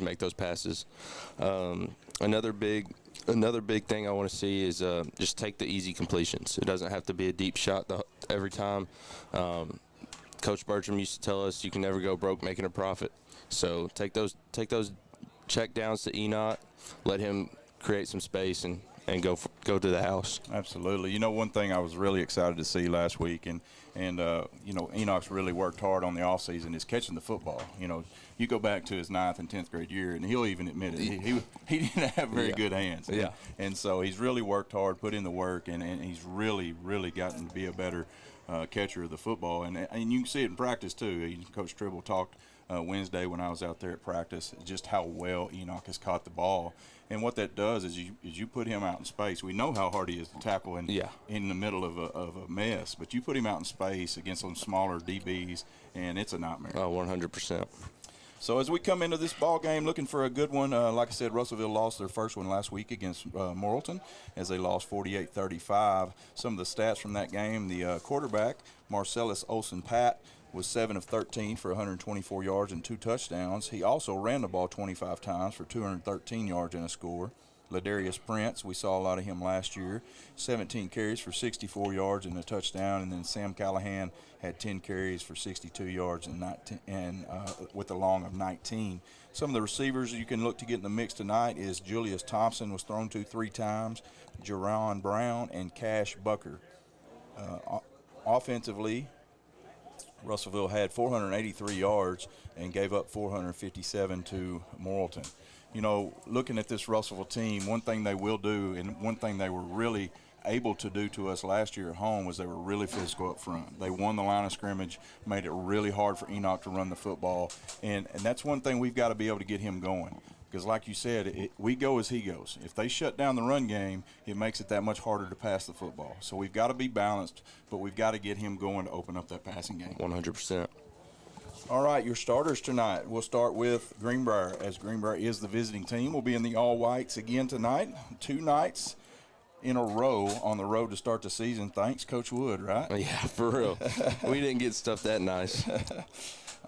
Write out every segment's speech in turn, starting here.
make those passes. Another big thing I want to see is just take the easy completions. It doesn't have to be a deep shot every time. Coach Bertram used to tell us you can never go broke making a profit. So take those check downs to Enoch, let him create some space and go to the house. Absolutely. You know, one thing I was really excited to see last week, and you know, Enoch's really worked hard on the offseason is catching the football. You know, you go back to his 9th and 10th grade year, and he'll even admit it. He didn't have very good hands. Yeah. And so he's really worked hard, put in the work, and he's really gotten to be a better catcher of the football. And you can see it in practice, too. Coach Tribble talked Wednesday when I was out there at practice, just how well Enoch has caught the ball. And what that does is you put him out in space. We know how hard he is to tackle in the middle of a mess, but you put him out in space against some smaller DBs, and it's a nightmare. Oh, 100%. So as we come into this ball game, looking for a good one, like I said, Russellville lost their first one last week against Morrilton as they lost 48-35. Some of the stats from that game, the quarterback, Marcellus Olsen-Pat, was 7 of 13 for 124 yards and 2 touchdowns. He also ran the ball 25 times for 213 yards and a score. Ladarius Prince, we saw a lot of him last year, 17 carries for 64 yards and a touchdown. And then Sam Callahan had 10 carries for 62 yards and with a long of 19. Some of the receivers you can look to get in the mix tonight is Julius Thompson was thrown to 3 times, Jerron Brown, and Cash Bucker. Offensively, Russellville had 483 yards and gave up 457 to Morrilton. You know, looking at this Russellville team, one thing they will do, and one thing they were really able to do to us last year at home, was they were really physical up front. They won the line of scrimmage, made it really hard for Enoch to run the football, and that's one thing we've got to be able to get him going. Because like you said, we go as he goes. If they shut down the run game, it makes it that much harder to pass the football. So we've got to be balanced, but we've got to get him going to open up that passing game. 100%. All right, your starters tonight. We'll start with Greenbrier, as Greenbrier is the visiting team. We'll be in the all-whites again tonight, 2 nights in a row on the road to start the season. Thanks, Coach Wood, right? Yeah, for real. We didn't get stuff that nice.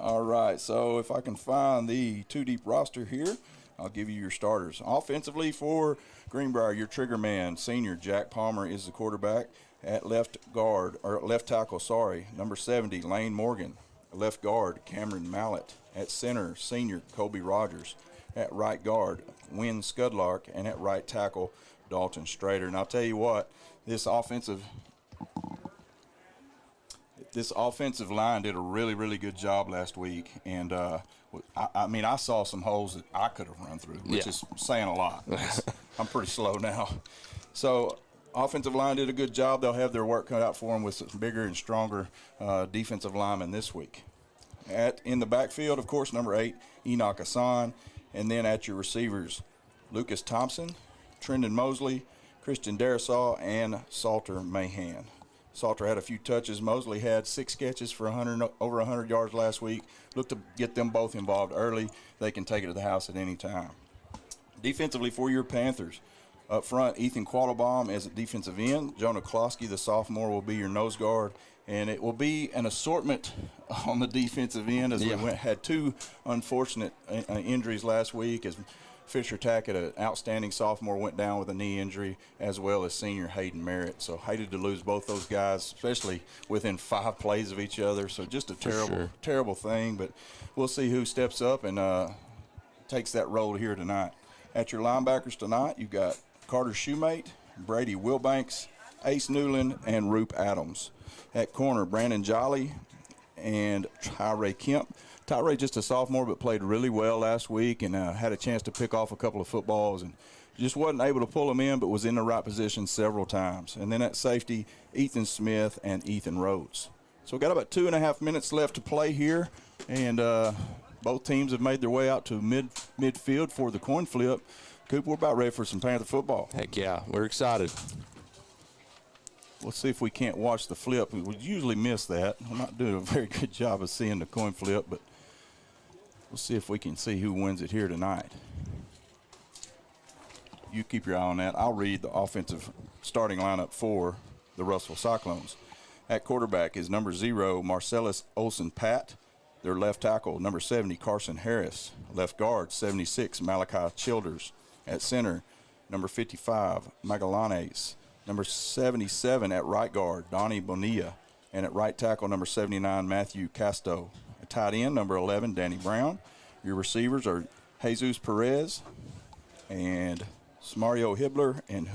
All right, so if I can find the 2-deep roster here, I'll give you your starters. Offensively for Greenbrier, your trigger man, senior Jack Palmer is the quarterback. At left tackle, number 70, Lane Morgan. Left guard, Cameron Mallett. At center, senior Kobe Rogers. At right guard, Wynn Scudlark. And at right tackle, Dalton Strader. And I'll tell you what, this offensive line did a really good job last week. And I mean, I saw some holes that I could have run through, which is saying a lot. I'm pretty slow now. So offensive line did a good job. They'll have their work cut out for them with some bigger and stronger defensive linemen this week. In the backfield, of course, number 8, Enoch Hassan. And then at your receivers, Lucas Thompson, Trendon Mosley, Christian Darisaw, and Salter Mahan. Salter had a few touches. Mosley had 6 catches for over 100 yards last week. Look to get them both involved early. They can take it to the house at any time. Defensively for your Panthers, up front, Ethan Quattlebaum as a defensive end. Jonah Klosky, the sophomore, will be your nose guard. And it will be an assortment on the defensive end as we had 2 unfortunate injuries last week, as Fisher Tackett, an outstanding sophomore, went down with a knee injury, as well as senior Hayden Merritt. So hated to lose both those guys, especially within 5 plays of each other. So just a terrible thing. But we'll see who steps up and takes that role here tonight. At your linebackers tonight, you've got Carter Shoemate, Brady Wilbanks, Ace Newland, and Roop Adams. At corner, Brandon Jolly and Tyree Kemp. Tyree just a sophomore, but played really well last week and had a chance to pick off a couple of footballs and just wasn't able to pull them in, but was in the right position several times. And then at safety, Ethan Smith and Ethan Rhodes. So we've got about 2.5 minutes left to play here, and both teams have made their way out to midfield for the coin flip. Coop, we're about ready for some Panther football. Heck yeah, we're excited. Let's see if we can't watch the flip. We usually miss that. I'm not doing a very good job of seeing the coin flip, but we'll see if we can see who wins it here tonight. You keep your eye on that. I'll read the offensive starting lineup for the Russellville Cyclones. At quarterback is number 0, Marcellus Olsen-Pat. Their left tackle, number 70, Carson Harris. Left guard, 76, Malachi Childers. At center, number 55, Magallanes. Number 77 at right guard, Donnie Bonilla. And at right tackle, number 79, Matthew Casto. At tight end, number 11, Danny Brown. Your receivers are Jesus Perez and Mario Hibbler and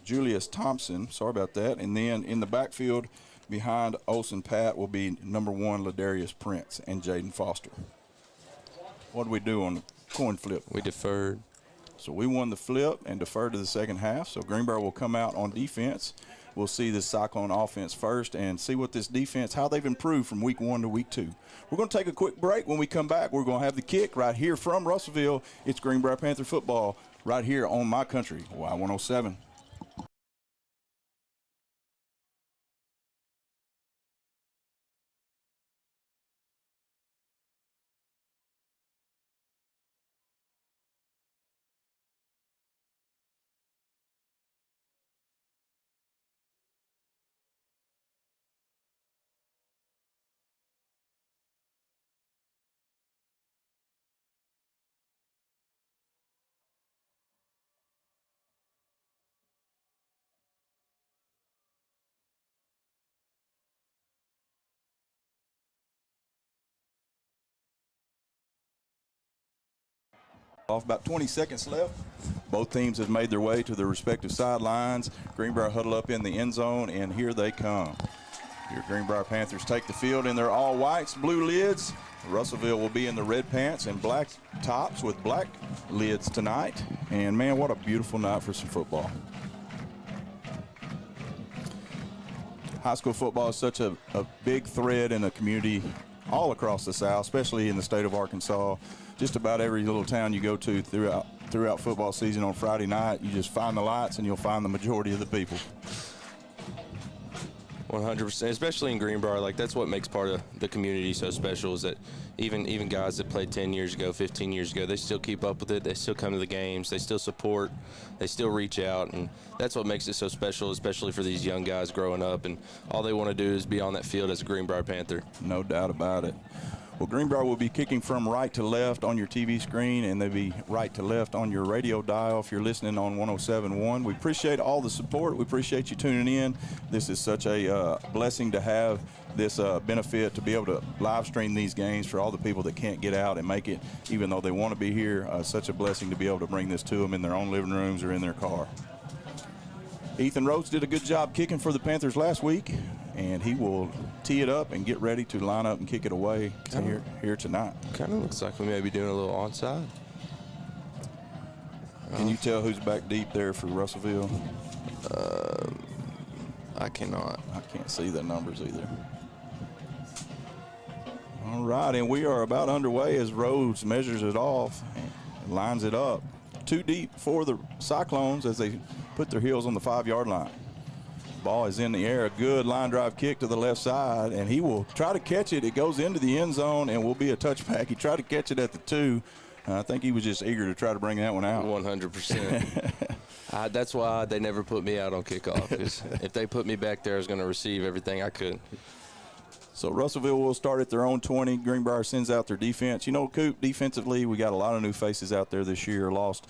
Julius Thompson. Sorry about that. And then in the backfield behind Olsen Pat will be number 1, Ladarius Prince and Jaden Foster. What did we do on the coin flip? We deferred. So we won the flip and deferred to the second half. So Greenbrier will come out on defense. We'll see this Cyclone offense first and see what this defense, how they've improved from week 1 to week 2. We're going to take a quick break. When we come back, we're going to have the kick right here from Russellville. It's Greenbrier Panther football right here on my country, Y107. Off about 20 seconds left. Both teams have made their way to their respective sidelines. Greenbrier huddle up in the end zone, and here they come. Your Greenbrier Panthers take the field in their all whites, blue lids. Russellville will be in the red pants and black tops with black lids tonight. And man, what a beautiful night for some football. High school football is such a big thread in the community all across the South, especially in the state of Arkansas. Just about every little town you go to throughout football season on Friday night, you just find the lights and you'll find the majority of the people. 100%, especially in Greenbrier. Like, that's what makes part of the community so special, is that even guys that played 10 years ago, 15 years ago, they still keep up with it. They still come to the games. They still support. They still reach out, and that's what makes it so special, especially for these young guys growing up, and all they want to do is be on that field as a Greenbrier Panther. No doubt about it. Well, Greenbrier will be kicking from right to left on your TV screen, and they'll be right to left on your radio dial if you're listening on 107.1. We appreciate all the support. We appreciate you tuning in. This is such a blessing to have this benefit to be able to live stream these games for all the people that can't get out and make it, even though they want to be here. Such a blessing to be able to bring this to them in their own living rooms or in their car. Ethan Rhodes did a good job kicking for the Panthers last week, and he will tee it up and get ready to line up and kick it away here tonight. Kind of looks like we may be doing a little onside. Can you tell who's back deep there for Russellville? I cannot. I can't see the numbers either. All right, and we are about underway as Rhodes measures it off and lines it up. 2 deep for the Cyclones as they put their heels on the 5-yard line. Ball is in the air. A good line drive kick to the left side, and he will try to catch it. It goes into the end zone and will be a touchback. He tried to catch it at the 2. I think he was just eager to try to bring that one out. 100%. That's why they never put me out on kickoff, because if they put me back there, I was going to receive everything I could. So Russellville will start at their own 20. Greenbrier sends out their defense. You know, Coop, defensively, we got a lot of new faces out there this year. Lost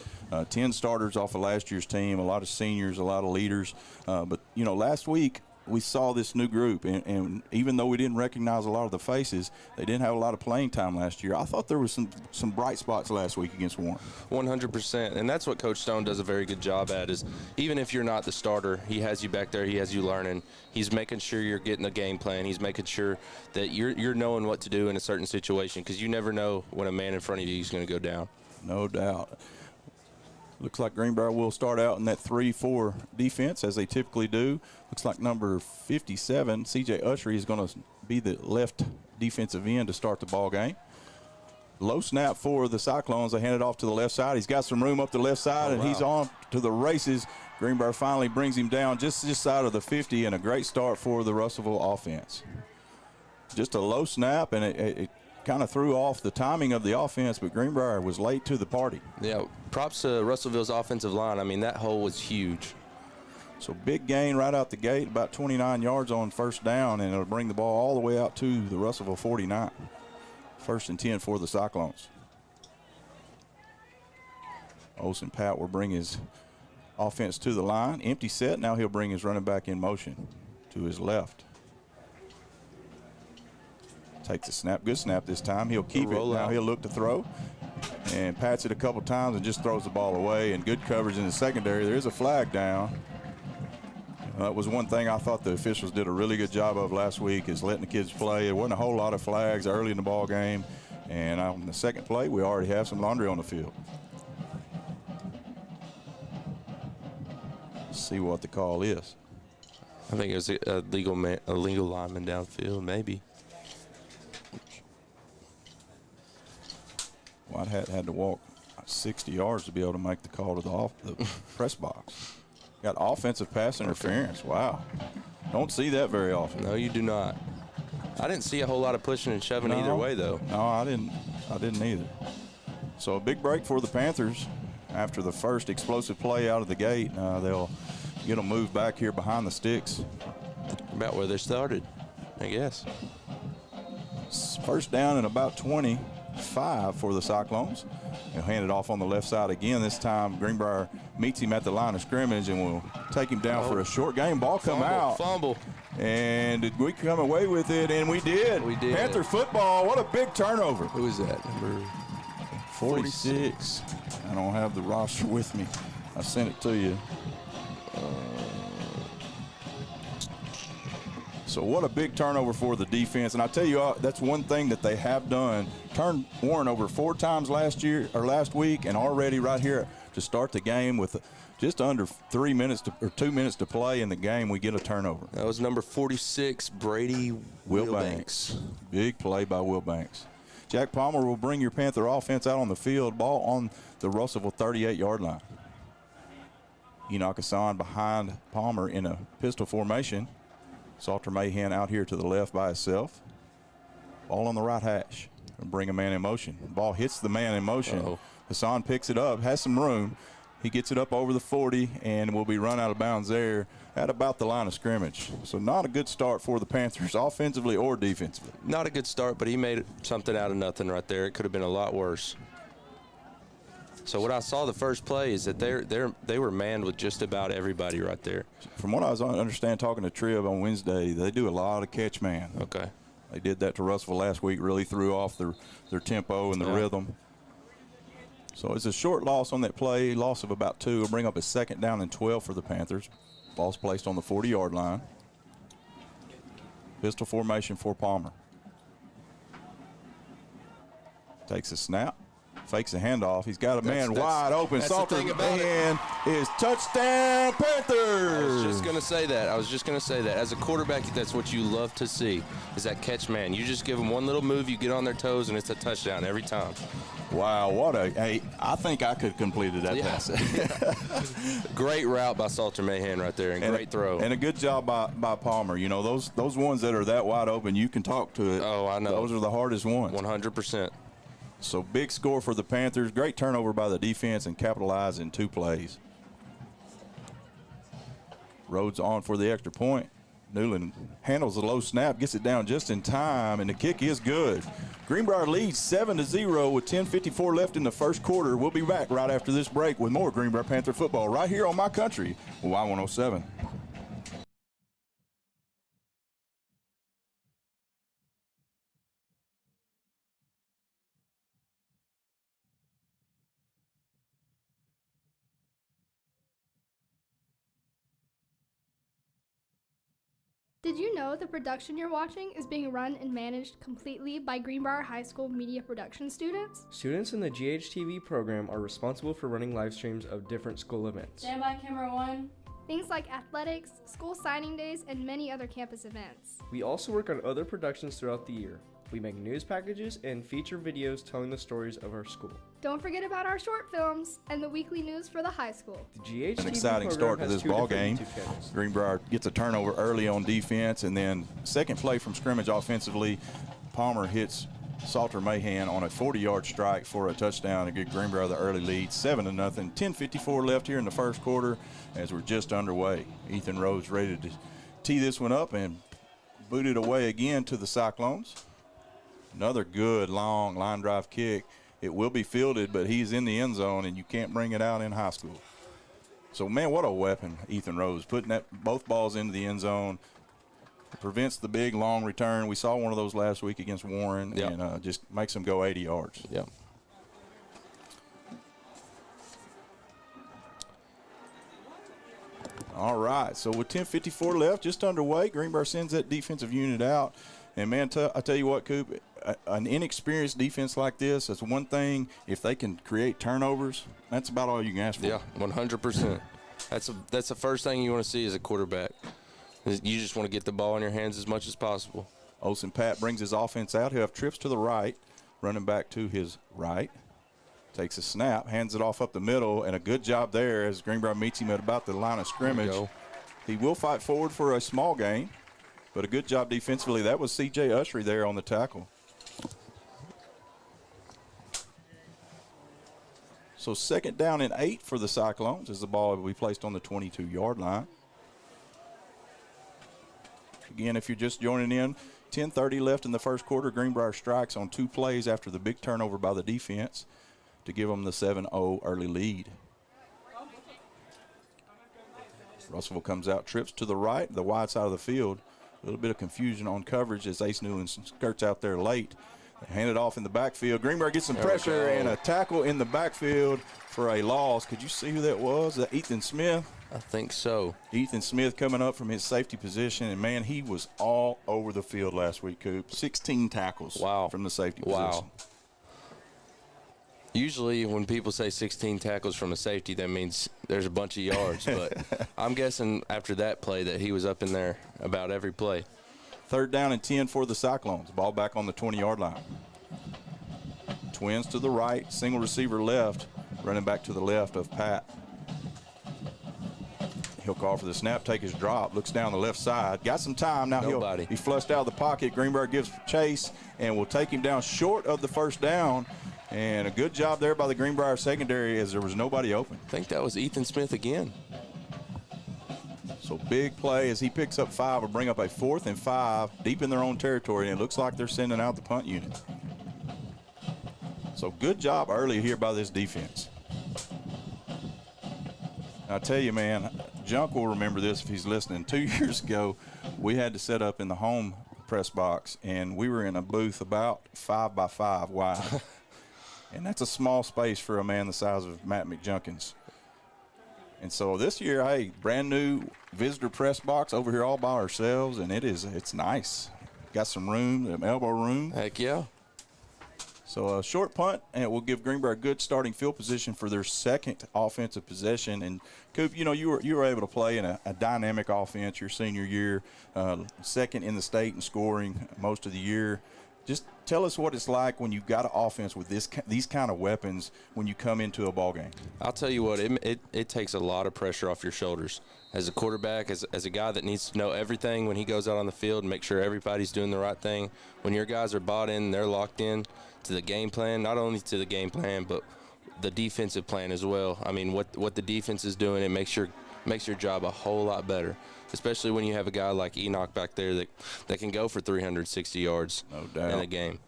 10 starters off of last year's team, a lot of seniors, a lot of leaders. But, you know, last week we saw this new group, and even though we didn't recognize a lot of the faces, they didn't have a lot of playing time last year. I thought there was some bright spots last week against Warren. 100%, and that's what Coach Stone does a very good job at, is even if you're not the starter, he has you back there, he has you learning. He's making sure you're getting the game plan. He's making sure that you're knowing what to do in a certain situation, because you never know when a man in front of you is going to go down. No doubt. Looks like Greenbrier will start out in that 3-4 defense, as they typically do. Looks like number 57, C.J. Ushery, is going to be the left defensive end to start the ball game. Low snap for the Cyclones. They hand it off to the left side. He's got some room up the left side, and he's on to the races. Greenbrier finally brings him down just this side of the 50, and a great start for the Russellville offense. Just a low snap, and it kind of threw off the timing of the offense, but Greenbrier was late to the party. Yeah, props to Russellville's offensive line. I mean, that hole was huge. So big gain right out the gate, about 29 yards on first down, and it'll bring the ball all the way out to the Russellville 49. 1st and 10 for the Cyclones. Olsen Pat will bring his offense to the line. Empty set. Now he'll bring his running back in motion to his left. Takes a snap. Good snap this time. He'll keep it. Now he'll look to throw. And pats it a couple times and just throws the ball away. And good coverage in the secondary. There is a flag down. That was one thing I thought the officials did a really good job of last week, is letting the kids play. There wasn't a whole lot of flags early in the ball game. And on the second play, we already have some laundry on the field. See what the call is. I think it was a legal lineman downfield, maybe. Whitehat had to walk 60 yards to be able to make the call to the press box. Got offensive pass interference. Wow. Don't see that very often. No, you do not. I didn't see a whole lot of pushing and shoving either way, though. No, I didn't either. So a big break for the Panthers. After the first explosive play out of the gate, they'll get them moved back here behind the sticks. About where they started, I guess. First down and about 25 for the Cyclones. He'll hand it off on the left side again. This time Greenbrier meets him at the line of scrimmage and will take him down for a short gain. Ball come out. Fumble. And did we come away with it? And we did. We did. Panther football. What a big turnover. Who is that? Number 46. I don't have the roster with me. I sent it to you. So what a big turnover for the defense. And I tell you, that's one thing that they have done. Turned Warren over 4 times last week, and already right here to start the game with just under 2 minutes to play in the game, we get a turnover. That was number 46, Brady Wilbanks. Big play by Wilbanks. Jack Palmer will bring your Panther offense out on the field. Ball on the Russellville 38-yard line. Enoch Hassan behind Palmer in a pistol formation. Salter Mahan out here to the left by himself. Ball on the right hash. And bring a man in motion. Ball hits the man in motion. Hassan picks it up, has some room. He gets it up over the 40 and will be run out of bounds there at about the line of scrimmage. So not a good start for the Panthers, offensively or defensively. Not a good start, but he made something out of nothing right there. It could have been a lot worse. So what I saw the first play is that they were manned with just about everybody right there. From what I understand talking to Trib on Wednesday, they do a lot of catch man. Okay. They did that to Russellville last week, really threw off their tempo and the rhythm. So it's a short loss on that play, loss of about 2. Will bring up a 2nd down and 12 for the Panthers. Ball's placed on the 40-yard line. Pistol formation for Palmer. Takes a snap. Fakes a handoff. He's got a man wide open. Salter man is touchdown Panthers. I was just going to say that. As a quarterback, that's what you love to see, is that catch man. You just give them one little move, you get on their toes, and it's a touchdown every time. Wow, I think I could have completed that pass. Great route by Salter Mahan right there, and great throw. And a good job by Palmer. You know, those ones that are that wide open, you can talk to it. Oh, I know. Those are the hardest ones. 100%. So big score for the Panthers. Great turnover by the defense and capitalized in 2 plays. Rhodes on for the extra point. Newland handles the low snap, gets it down just in time, and the kick is good. Greenbrier leads 7-0 with 10:54 left in the first quarter. We'll be back right after this break with more Greenbrier Panther football right here on My Country, Y107. Did you know the production you're watching is being run and managed completely by Greenbrier High School media production students? Students in the GHTV program are responsible for running live streams of different school events. Stand by, camera 1. Things like athletics, school signing days, and many other campus events. We also work on other productions throughout the year. We make news packages and feature videos telling the stories of our school. Don't forget about our short films and the weekly news for the high school. The GHTV An exciting start to this ball game. Greenbrier gets a turnover early on defense, and then second play from scrimmage offensively. Palmer hits Salter Mahan on a 40-yard strike for a touchdown to give Greenbrier the early lead, 7-0. 10:54 left here in the first quarter as we're just underway. Ethan Rose ready to tee this one up and boot it away again to the Cyclones. Another good long line drive kick. It will be fielded, but he's in the end zone, and you can't bring it out in high school. So, man, what a weapon, Ethan Rose, putting both balls into the end zone. Prevents the big, long return. We saw one of those last week against Warren, and just makes them go 80 yards. Yeah. All right, so with 10:54 left, just underway, Greenbrier sends that defensive unit out. And, man, I tell you what, Coop, an inexperienced defense like this, that's one thing. If they can create turnovers, that's about all you can ask for. Yeah, 100%. That's the first thing you want to see as a quarterback. You just want to get the ball in your hands as much as possible. Olsen Pat brings his offense out. He'll have trips to the right, running back to his right. Takes a snap, hands it off up the middle, and a good job there as Greenbrier meets him at about the line of scrimmage. He will fight forward for a small gain, but a good job defensively. That was C.J. Ushery there on the tackle. So 2nd down and 8 for the Cyclones as the ball will be placed on the 22-yard line. Again, if you're just joining in, 10:30 left in the first quarter. Greenbrier strikes on 2 plays after the big turnover by the defense to give them the 7-0 early lead. Russellville comes out, trips to the right, the wide side of the field. A little bit of confusion on coverage as Ace Newland skirts out there late. They hand it off in the backfield. Greenbrier gets some pressure and a tackle in the backfield for a loss. Could you see who that was? Ethan Smith? I think so. Ethan Smith coming up from his safety position, and, man, he was all over the field last week, Coop. 16 tackles from the safety position. Usually when people say 16 tackles from a safety, that means there's a bunch of yards. But I'm guessing after that play that he was up in there about every play. 3rd down and 10 for the Cyclones. Ball back on the 20-yard line. Twins to the right, single receiver left, running back to the left of Pat. He'll call for the snap, take his drop, looks down the left side. Got some time. Now he flushed out of the pocket. Greenbrier gives chase and will take him down short of the 1st down. And a good job there by the Greenbrier secondary as there was nobody open. I think that was Ethan Smith again. So big play as he picks up 5 will bring up a 4th and 5 deep in their own territory, and it looks like they're sending out the punt unit. So good job early here by this defense. I tell you, man, Junk will remember this if he's listening. 2 years ago, we had to set up in the home press box, and we were in a booth about 5 by 5 wide. And that's a small space for a man the size of Matt McJunkins. And so this year, hey, brand new visitor press box over here all by ourselves, and it's nice. Got some room, elbow room. Heck yeah. So a short punt, and it will give Greenbrier a good starting field position for their 2nd offensive possession. And Coop, you know, you were able to play in a dynamic offense your senior year, 2nd in the state in scoring most of the year. Just tell us what it's like when you've got an offense with these kind of weapons when you come into a ball game. I'll tell you what, it takes a lot of pressure off your shoulders. As a quarterback, as a guy that needs to know everything when he goes out on the field and make sure everybody's doing the right thing, when your guys are bought in, they're locked in to the game plan, not only to the game plan, but the defensive plan as well. I mean, what the defense is doing, it makes your job a whole lot better, especially when you have a guy like Enoch back there that can go for 360 yards in a game.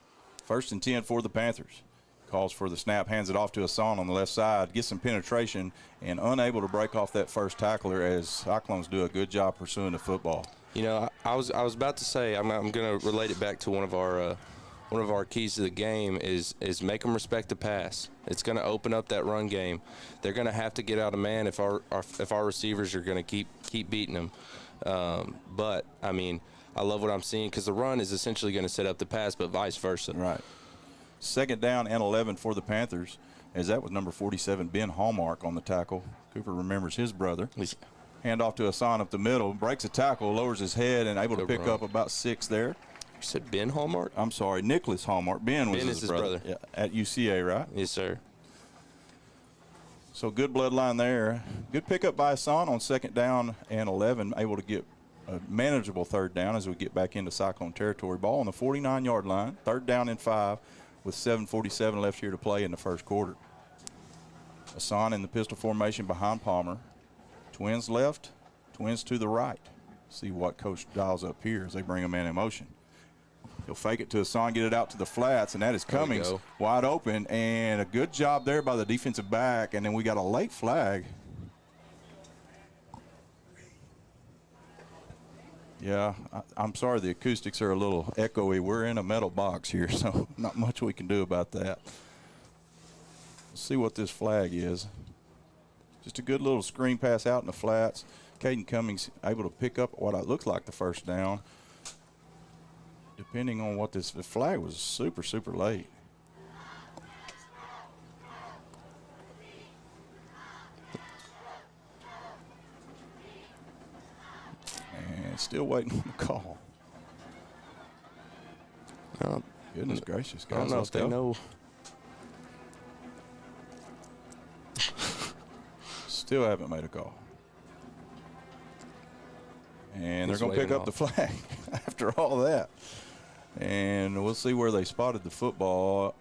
1st and 10 for the Panthers. Calls for the snap, hands it off to Hassan on the left side, gets some penetration, and unable to break off that first tackler as Cyclones do a good job pursuing the football. You know, I was about to say I'm going to relate it back to one of our keys to the game is make them respect the pass. It's going to open up that run game. They're going to have to get out of man if our receivers are going to keep beating them. But I mean, I love what I'm seeing because the run is essentially going to set up the pass, but vice versa. Right. 2nd down and 11 for the Panthers, as that was number 47, Ben Hallmark on the tackle. Cooper remembers his brother. Hand off to Hassan up the middle, breaks a tackle, lowers his head, and able to pick up about 6 there. You said Ben Hallmark? I'm sorry, Nicholas Hallmark. Ben was his brother. Yeah, at UCA, right? Yes, sir. So good bloodline there. Good pickup by Hassan on 2nd down and 11, able to get a manageable third down as we get back into Cyclone territory. Ball on the 49-yard line, 3rd down and 5 with 7:47 left here to play in the first quarter. Hassan in the pistol formation behind Palmer. Twins left, twins to the right. See what coach dials up here as they bring a man in motion. He'll fake it to Hassan, get it out to the flats, and that is Cummings wide open. And a good job there by the defensive back. And then we got a late flag. Yeah, I'm sorry the acoustics are a little echoey. We're in a metal box here, so not much we can do about that. Let's see what this flag is. Just a good little screen pass out in the flats. Caden Cummings able to pick up what looks like the first down. Depending on what the flag was super, super late. And still waiting on the call. Goodness gracious, guys. I don't know if they know. Still haven't made a call. And they're going to pick up the flag after all that. And we'll see where they spotted the football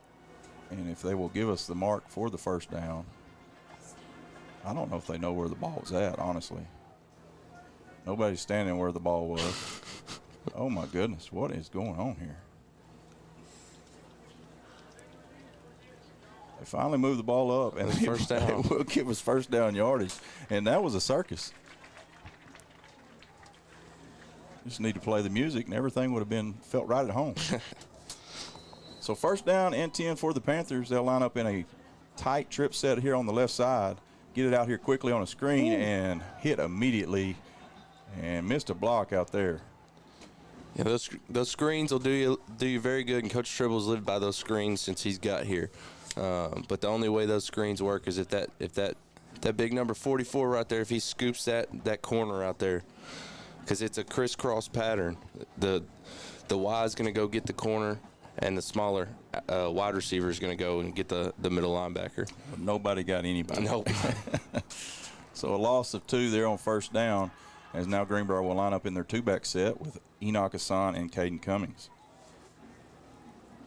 and if they will give us the mark for the first down. I don't know if they know where the ball was at, honestly. Nobody's standing where the ball was. Oh, my goodness. What is going on here? They finally moved the ball up, and first down. They will give us first down yardage. And that was a circus. Just need to play the music, and everything would have felt right at home. So first down and 10 for the Panthers. They'll line up in a tight trip set here on the left side. Get it out here quickly on a screen and hit immediately, and missed a block out there. Yeah, those screens will do you very good, and Coach Tribble's lived by those screens since he's got here. But the only way those screens work is if that big number 44 right there, if he scoops that corner out there, because it's a crisscross pattern. The Y is going to go get the corner, and the smaller wide receiver is going to go and get the middle linebacker. But nobody got anybody. Nope. So a loss of 2 there on first down, as now Greenbrier will line up in their 2-back set with Enoch Hassan and Caden Cummings.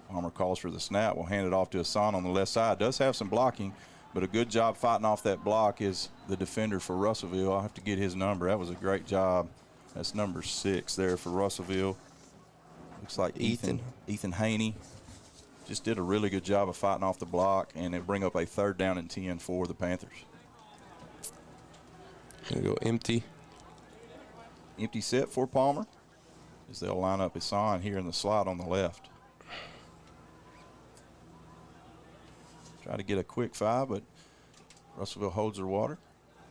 Palmer calls for the snap. We'll hand it off to Hassan on the left side. Does have some blocking, but a good job fighting off that block is the defender for Russellville. I'll have to get his number. That was a great job. That's number 6 there for Russellville. Looks like Ethan Haney just did a really good job of fighting off the block, and it bring up a 3rd down and 10 for the Panthers. Gonna go empty. Empty set for Palmer as they'll line up Hassan here in the slot on the left. Try to get a quick 5, but Russellville holds their water.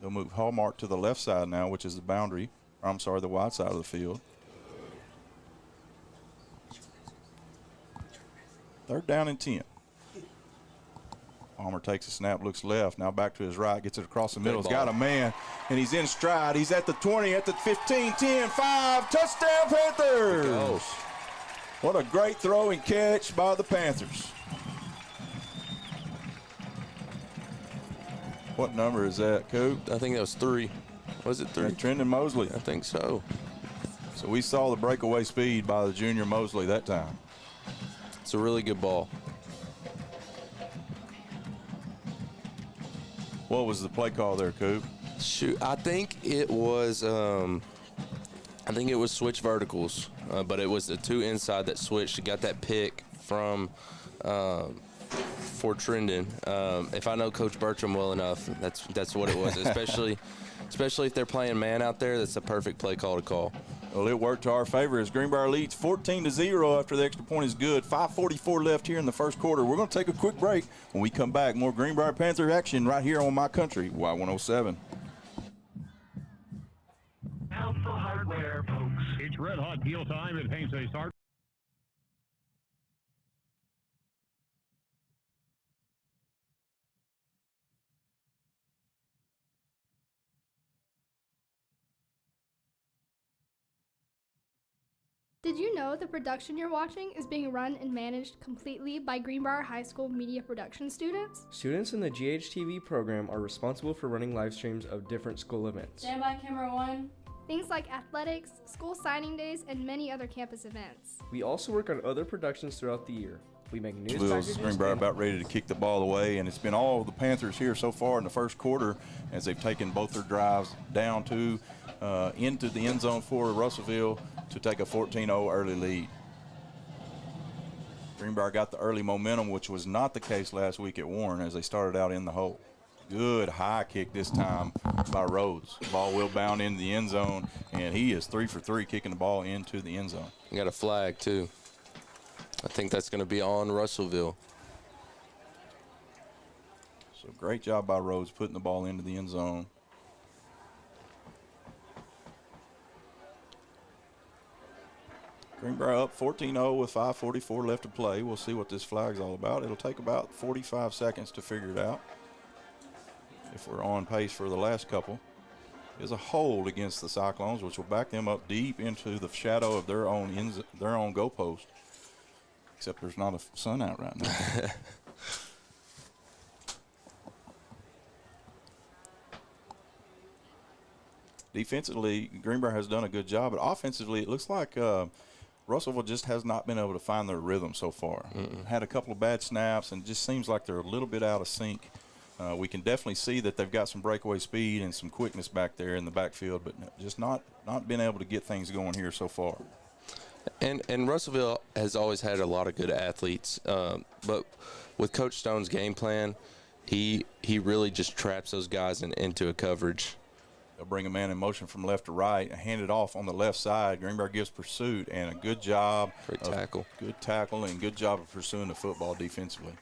They'll move Hallmark to the left side now, which is the boundary. I'm sorry, the wide side of the field. 3rd down and 10. Palmer takes a snap, looks left, now back to his right, gets it across the middle. He's got a man, and he's in stride. He's at the 20, at the 15, 10, 5. Touchdown, Panthers! What a great throw and catch by the Panthers. What number is that, Coop? I think that was 3. Was it 3? Trendon Mosley. I think so. So we saw the breakaway speed by the junior Mosley that time. It's a really good ball. What was the play call there, Coop? Shoot, I think it was switch verticals, but it was the 2 inside that switched. Got that pick from for Trendon. If I know Coach Bertram well enough, that's what it was. Especially if they're playing man out there, that's a perfect play call to call. Well, it worked to our favor as Greenbrier leads 14-0 after the extra point is good. 5:44 left here in the first quarter. We're going to take a quick break. When we come back, more Greenbrier Panther action right here on My Country, Y107. Alpha Hardware, folks. It's red hot deal time at Paint Say Start. Did you know the production you're watching is being run and managed completely by Greenbrier High School media production students? Students in the GHTV program are responsible for running live streams of different school events. Stand by, camera 1. things like athletics, school signing days, and many other campus events. We also work on other productions throughout the year. We make news packages. Greenbrier about ready to kick the ball away, and it's been all the Panthers here so far in the first quarter as they've taken both their drives down to into the end zone for Russellville to take a 14-0 early lead. Greenbrier got the early momentum, which was not the case last week at Warren as they started out in the hole. Good high kick this time by Rhodes. Ball will bound into the end zone, and he is 3 for 3 kicking the ball into the end zone. You got a flag, too. I think that's going to be on Russellville. So great job by Rhodes putting the ball into the end zone. Greenbrier up 14-0 with 5:44 left to play. We'll see what this flag's all about. It'll take about 45 seconds to figure it out if we're on pace for the last couple. Is a hold against the Cyclones, which will back them up deep into the shadow of their own goalpost. Except there's not a sun out right now. Defensively, Greenbrier has done a good job, but offensively, it looks like Russellville just has not been able to find their rhythm so far. Had a couple of bad snaps, and it just seems like they're a little bit out of sync. We can definitely see that they've got some breakaway speed and some quickness back there in the backfield, but just not been able to get things going here so far. And Russellville has always had a lot of good athletes, but with Coach Stone's game plan, he really just traps those guys into a coverage. They'll bring a man in motion from left to right, hand it off on the left side. Greenbrier gives pursuit, and a good job. Great tackle. Good tackle and good job of pursuing the football defensively.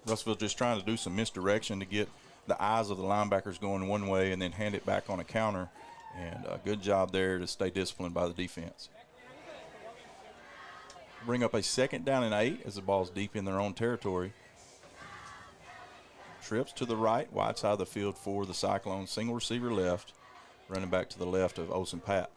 Russellville just trying to do some misdirection to get the eyes of the linebackers going one way and then hand it back on a counter. And a good job there to stay disciplined by the defense. Bring up a 2nd down and 8 as the ball's deep in their own territory. Trips to the right, wide side of the field for the Cyclones. Single receiver left, running back to the left of Olsen Pat.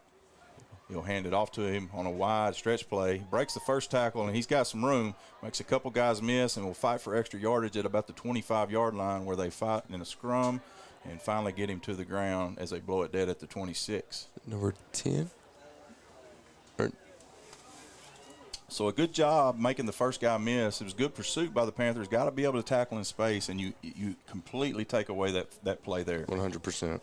He'll hand it off to him on a wide stretch play. Breaks the first tackle, and he's got some room. Makes a couple guys miss, and will fight for extra yardage at about the 25-yard line where they fight in a scrum and finally get him to the ground as they blow it dead at the 26. Number 10? So a good job making the first guy miss. It was good pursuit by the Panthers. Got to be able to tackle in space, and you completely take away that play there. 100%.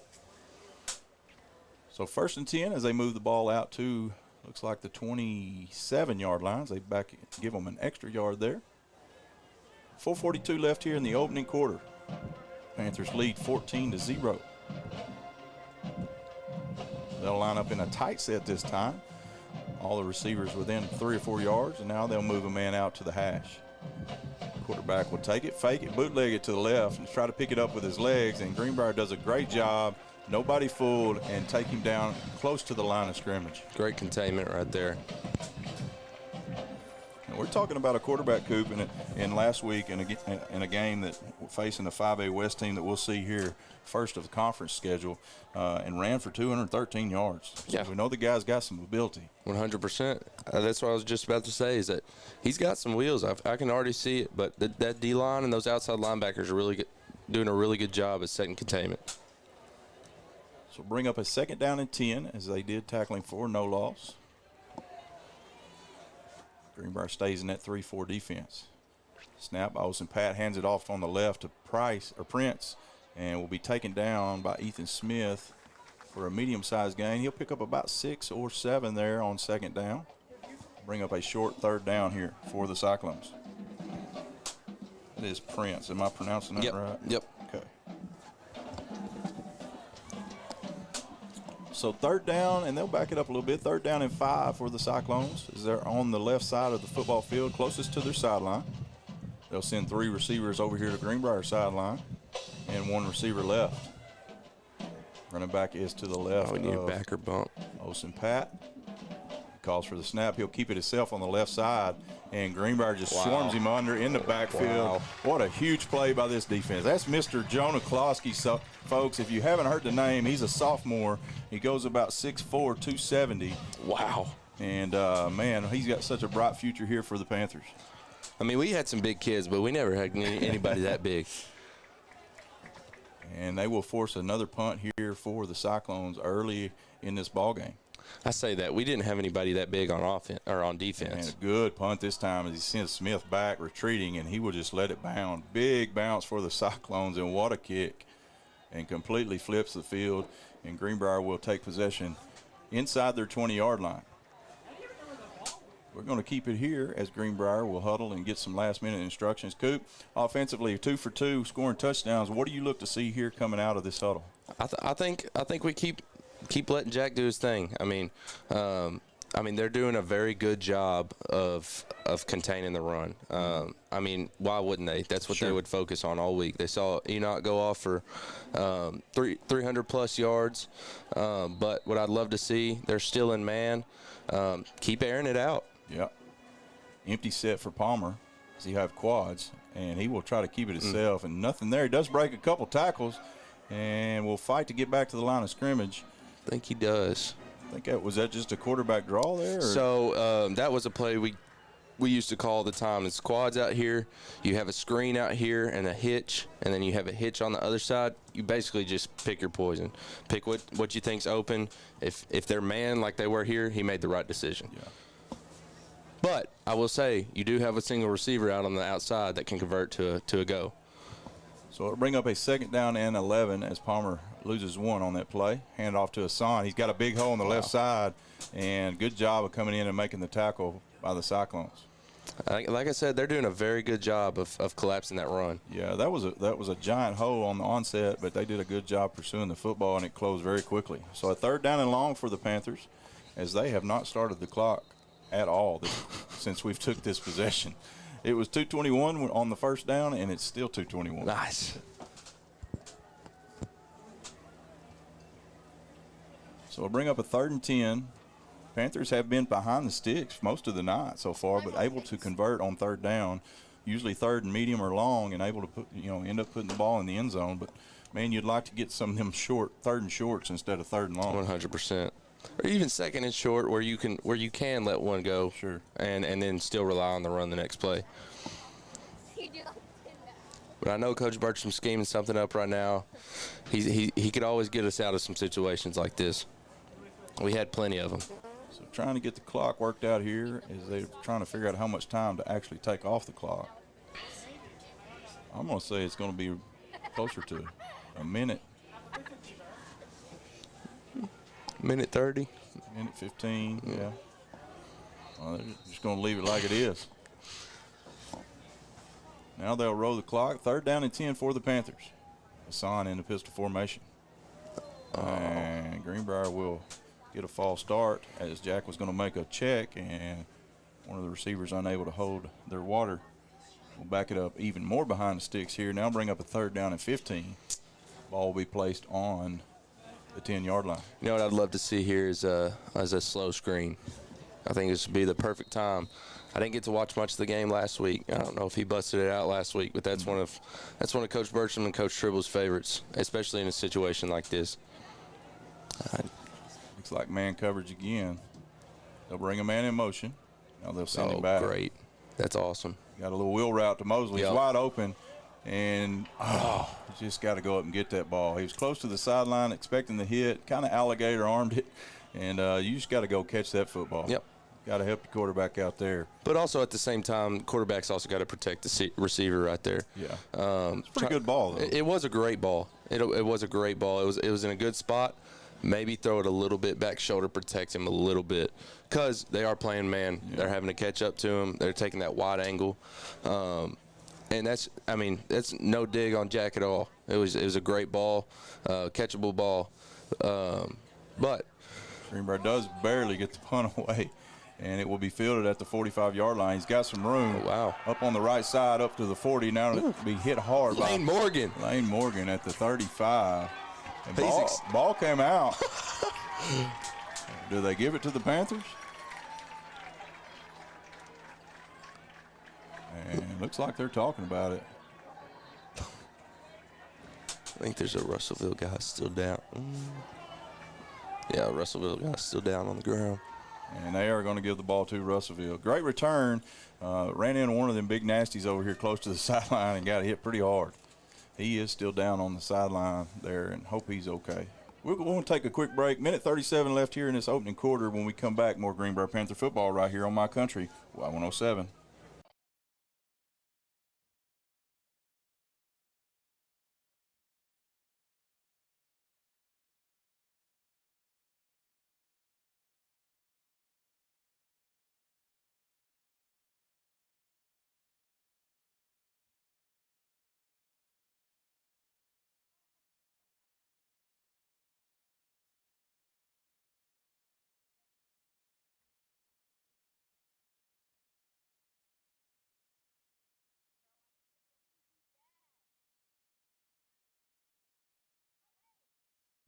So 1st and 10 as they move the ball out to, looks like the 27-yard lines. They give them an extra yard there. 4:42 left here in the opening quarter. Panthers lead 14-0. They'll line up in a tight set this time. All the receivers within 3 or 4 yards, and now they'll move a man out to the hash. Quarterback will take it, fake it, bootleg it to the left, and try to pick it up with his legs, and Greenbrier does a great job. Nobody fooled, and take him down close to the line of scrimmage. Great containment right there. And we're talking about a quarterback, Coop, in last week in a game that we're facing the 5A West team that we'll see here first of the conference schedule, and ran for 213 yards. So yeah. we know the guy's got some ability. 100%. That's what I was just about to say, is that he's got some wheels. I can already see it, but that D-line and those outside linebackers are doing a really good job at setting containment. So bring up a 2nd down and 10 as they did, tackling for no loss. Greenbrier stays in that 3-4 defense. Snap, Olsen Pat hands it off on the left to Prince, and will be taken down by Ethan Smith for a medium-sized gain. He'll pick up about 6 or 7 there on 2nd down. Bring up a short 3rd down here for the Cyclones. It is Prince. Am I pronouncing that right? Yep. Okay. So 3rd down, and they'll back it up a little bit. 3rd down and 5 for the Cyclones as they're on the left side of the football field, closest to their sideline. They'll send 3 receivers over here to Greenbrier sideline and 1 receiver left. Running back is to the left. We need a backer bump. Olsen Pat calls for the snap. He'll keep it himself on the left side, and Greenbrier just swarms him under in the backfield. Wow. What a huge play by this defense. That's Mr. Jonah Klosky. So, folks, if you haven't heard the name, he's a sophomore. He goes about 6'4", 270. Wow. And, man, he's got such a bright future here for the Panthers. I mean, we had some big kids, but we never had anybody that big. And they will force another punt here for the Cyclones early in this ball game. I say that. We didn't have anybody that big on offense or on And defense. a good punt this time as he sends Smith back retreating, and he will just let it bound. Big bounce for the Cyclones, and what a kick. And completely flips the field, and Greenbrier will take possession inside their 20-yard line. We're going to keep it here as Greenbrier will huddle and get some last-minute instructions. Coop, offensively, 2 for 2, scoring touchdowns. What do you look to see here coming out of this huddle? I think we keep letting Jack do his thing. I mean, they're doing a very good job of containing the run. I mean, why wouldn't they? That's what they would focus on all week. They saw Enoch go off for 300-plus yards. But what I'd love to see, they're still in man. Keep airing it out. Yep. Empty set for Palmer as he have quads, and he will try to keep it himself. And nothing there. He does break a couple tackles and will fight to get back to the line of scrimmage. I think he does. I think was that just a quarterback draw there? Or? So that was a play we used to call all the time. It's quads out here. You have a screen out here and a hitch, and then you have a hitch on the other side. You basically just pick your poison. Pick what you think's open. If they're man like they were here, he made the right decision. Yeah. But I will say you do have a single receiver out on the outside that can convert to a go. So it'll bring up a 2nd down and 11 as Palmer loses one on that play. Hand off to Hassan. He's got a big hole on the left side, and good job of coming in and making the tackle by the Cyclones. Like I said, they're doing a very good job of collapsing that run. Yeah, that was a giant hole on the onset, but they did a good job pursuing the football, and it closed very quickly. So a 3rd down and long for the Panthers, as they have not started the clock at all since we've took this possession. It was 2:21 on the 1st down, and it's still 2:21. Nice. So we'll bring up a 3rd and 10. Panthers have been behind the sticks most of the night so far, but able to convert on 3rd down, usually 3rd and medium or long, and able to end up putting the ball in the end zone. But man, you'd like to get some of them 3rd and shorts instead of 3rd and long. 100%. Or even 2nd and short, where you can let one go, sure, and then still rely on the run the next play. But I know Coach Bertram's scheming something up right now. He could always get us out of some situations like this. We had plenty of them. So trying to get the clock worked out here as they're trying to figure out how much time to actually take off the clock. I'm going to say it's going to be closer to a minute. Minute 30. Minute 15, yeah. Well, they're just going to leave it like it is. Now they'll roll the clock. 3rd down and 10 for the Panthers. Hassan in the pistol formation. And Greenbrier will get a false start as Jack was going to make a check, and one of the receivers unable to hold their water. We'll back it up even more behind the sticks here. Now bring up a 3rd down and 15. Ball will be placed on the 10-yard line. You know what I'd love to see here is a slow screen. I think this would be the perfect time. I didn't get to watch much of the game last week. I don't know if he busted it out last week, but that's one of Coach Bertram and Coach Tribble's favorites, especially in a situation like this. Looks like man coverage again. They'll bring a man in motion. Now they'll send him back. Great. That's awesome. Got a little wheel route to Mosley. Yep. He's wide open, and just got to go up and get that ball. He was close to the sideline, expecting the hit, kind of alligator armed it, and you just got to go catch that football. Yep. Got to help your quarterback out there. But also at the same time, quarterback's also got to protect the receiver right there. Yeah. It's a pretty good ball, though. It was a great ball. It was a great ball. It was in a good spot. Maybe throw it a little bit back shoulder, protect him a little bit, because they are playing man. Yeah. They're having to catch up to him. They're taking that wide angle. And that's no dig on Jack at all. It was a great ball, catchable ball. But Greenbrier does barely get the punt away, and it will be fielded at the 45-yard line. He's got some room. Oh, wow. Up on the right side, up to the 40. Now it'll be hit hard by Lane Morgan. Lane Morgan at the 35. And ball came out. Do they give it to the Panthers? And looks like they're talking about it. I think there's a Russellville guy still down. Yeah, Russellville guy still down on the ground. And they are going to give the ball to Russellville. Great return. Ran into one of them big nasties over here close to the sideline and got hit pretty hard. He is still down on the sideline there, and hope he's okay. We're going to take a quick break. Minute 37 left here in this opening quarter. When we come back, more Greenbrier Panther football right here on My Country, Y107.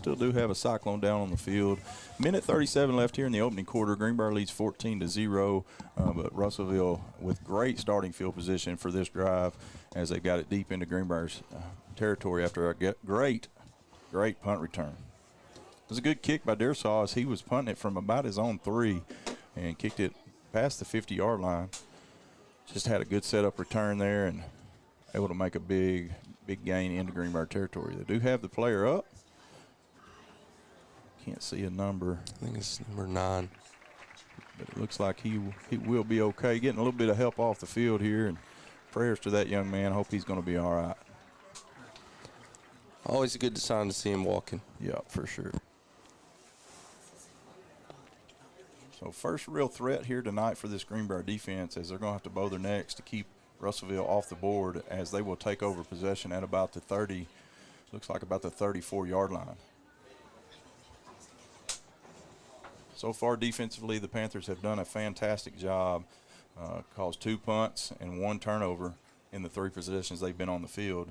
Still do have a Cyclone down on the field. Minute 37 left here in the opening quarter. Greenbrier leads 14-0, but Russellville with great starting field position for this drive as they got it deep into Greenbrier's territory after a great punt return. It was a good kick by Dearsaw as he was punting it from about his own 3 and kicked it past the 50-yard line. Just had a good setup return there and able to make a big gain into Greenbrier territory. They do have the player up. Can't see a number. I think it's number 9. But it looks like he will be okay. Getting a little bit of help off the field here, and prayers to that young man. Hope he's going to be all right. Always a good sign to see him walking. Yeah, for sure. So first real threat here tonight for this Greenbrier defense as they're going to have to bow their necks to keep Russellville off the board as they will take over possession at about the 30, looks like about the 34-yard line. So far defensively, the Panthers have done a fantastic job. Caused 2 punts and 1 turnover in the 3 possessions they've been on the field.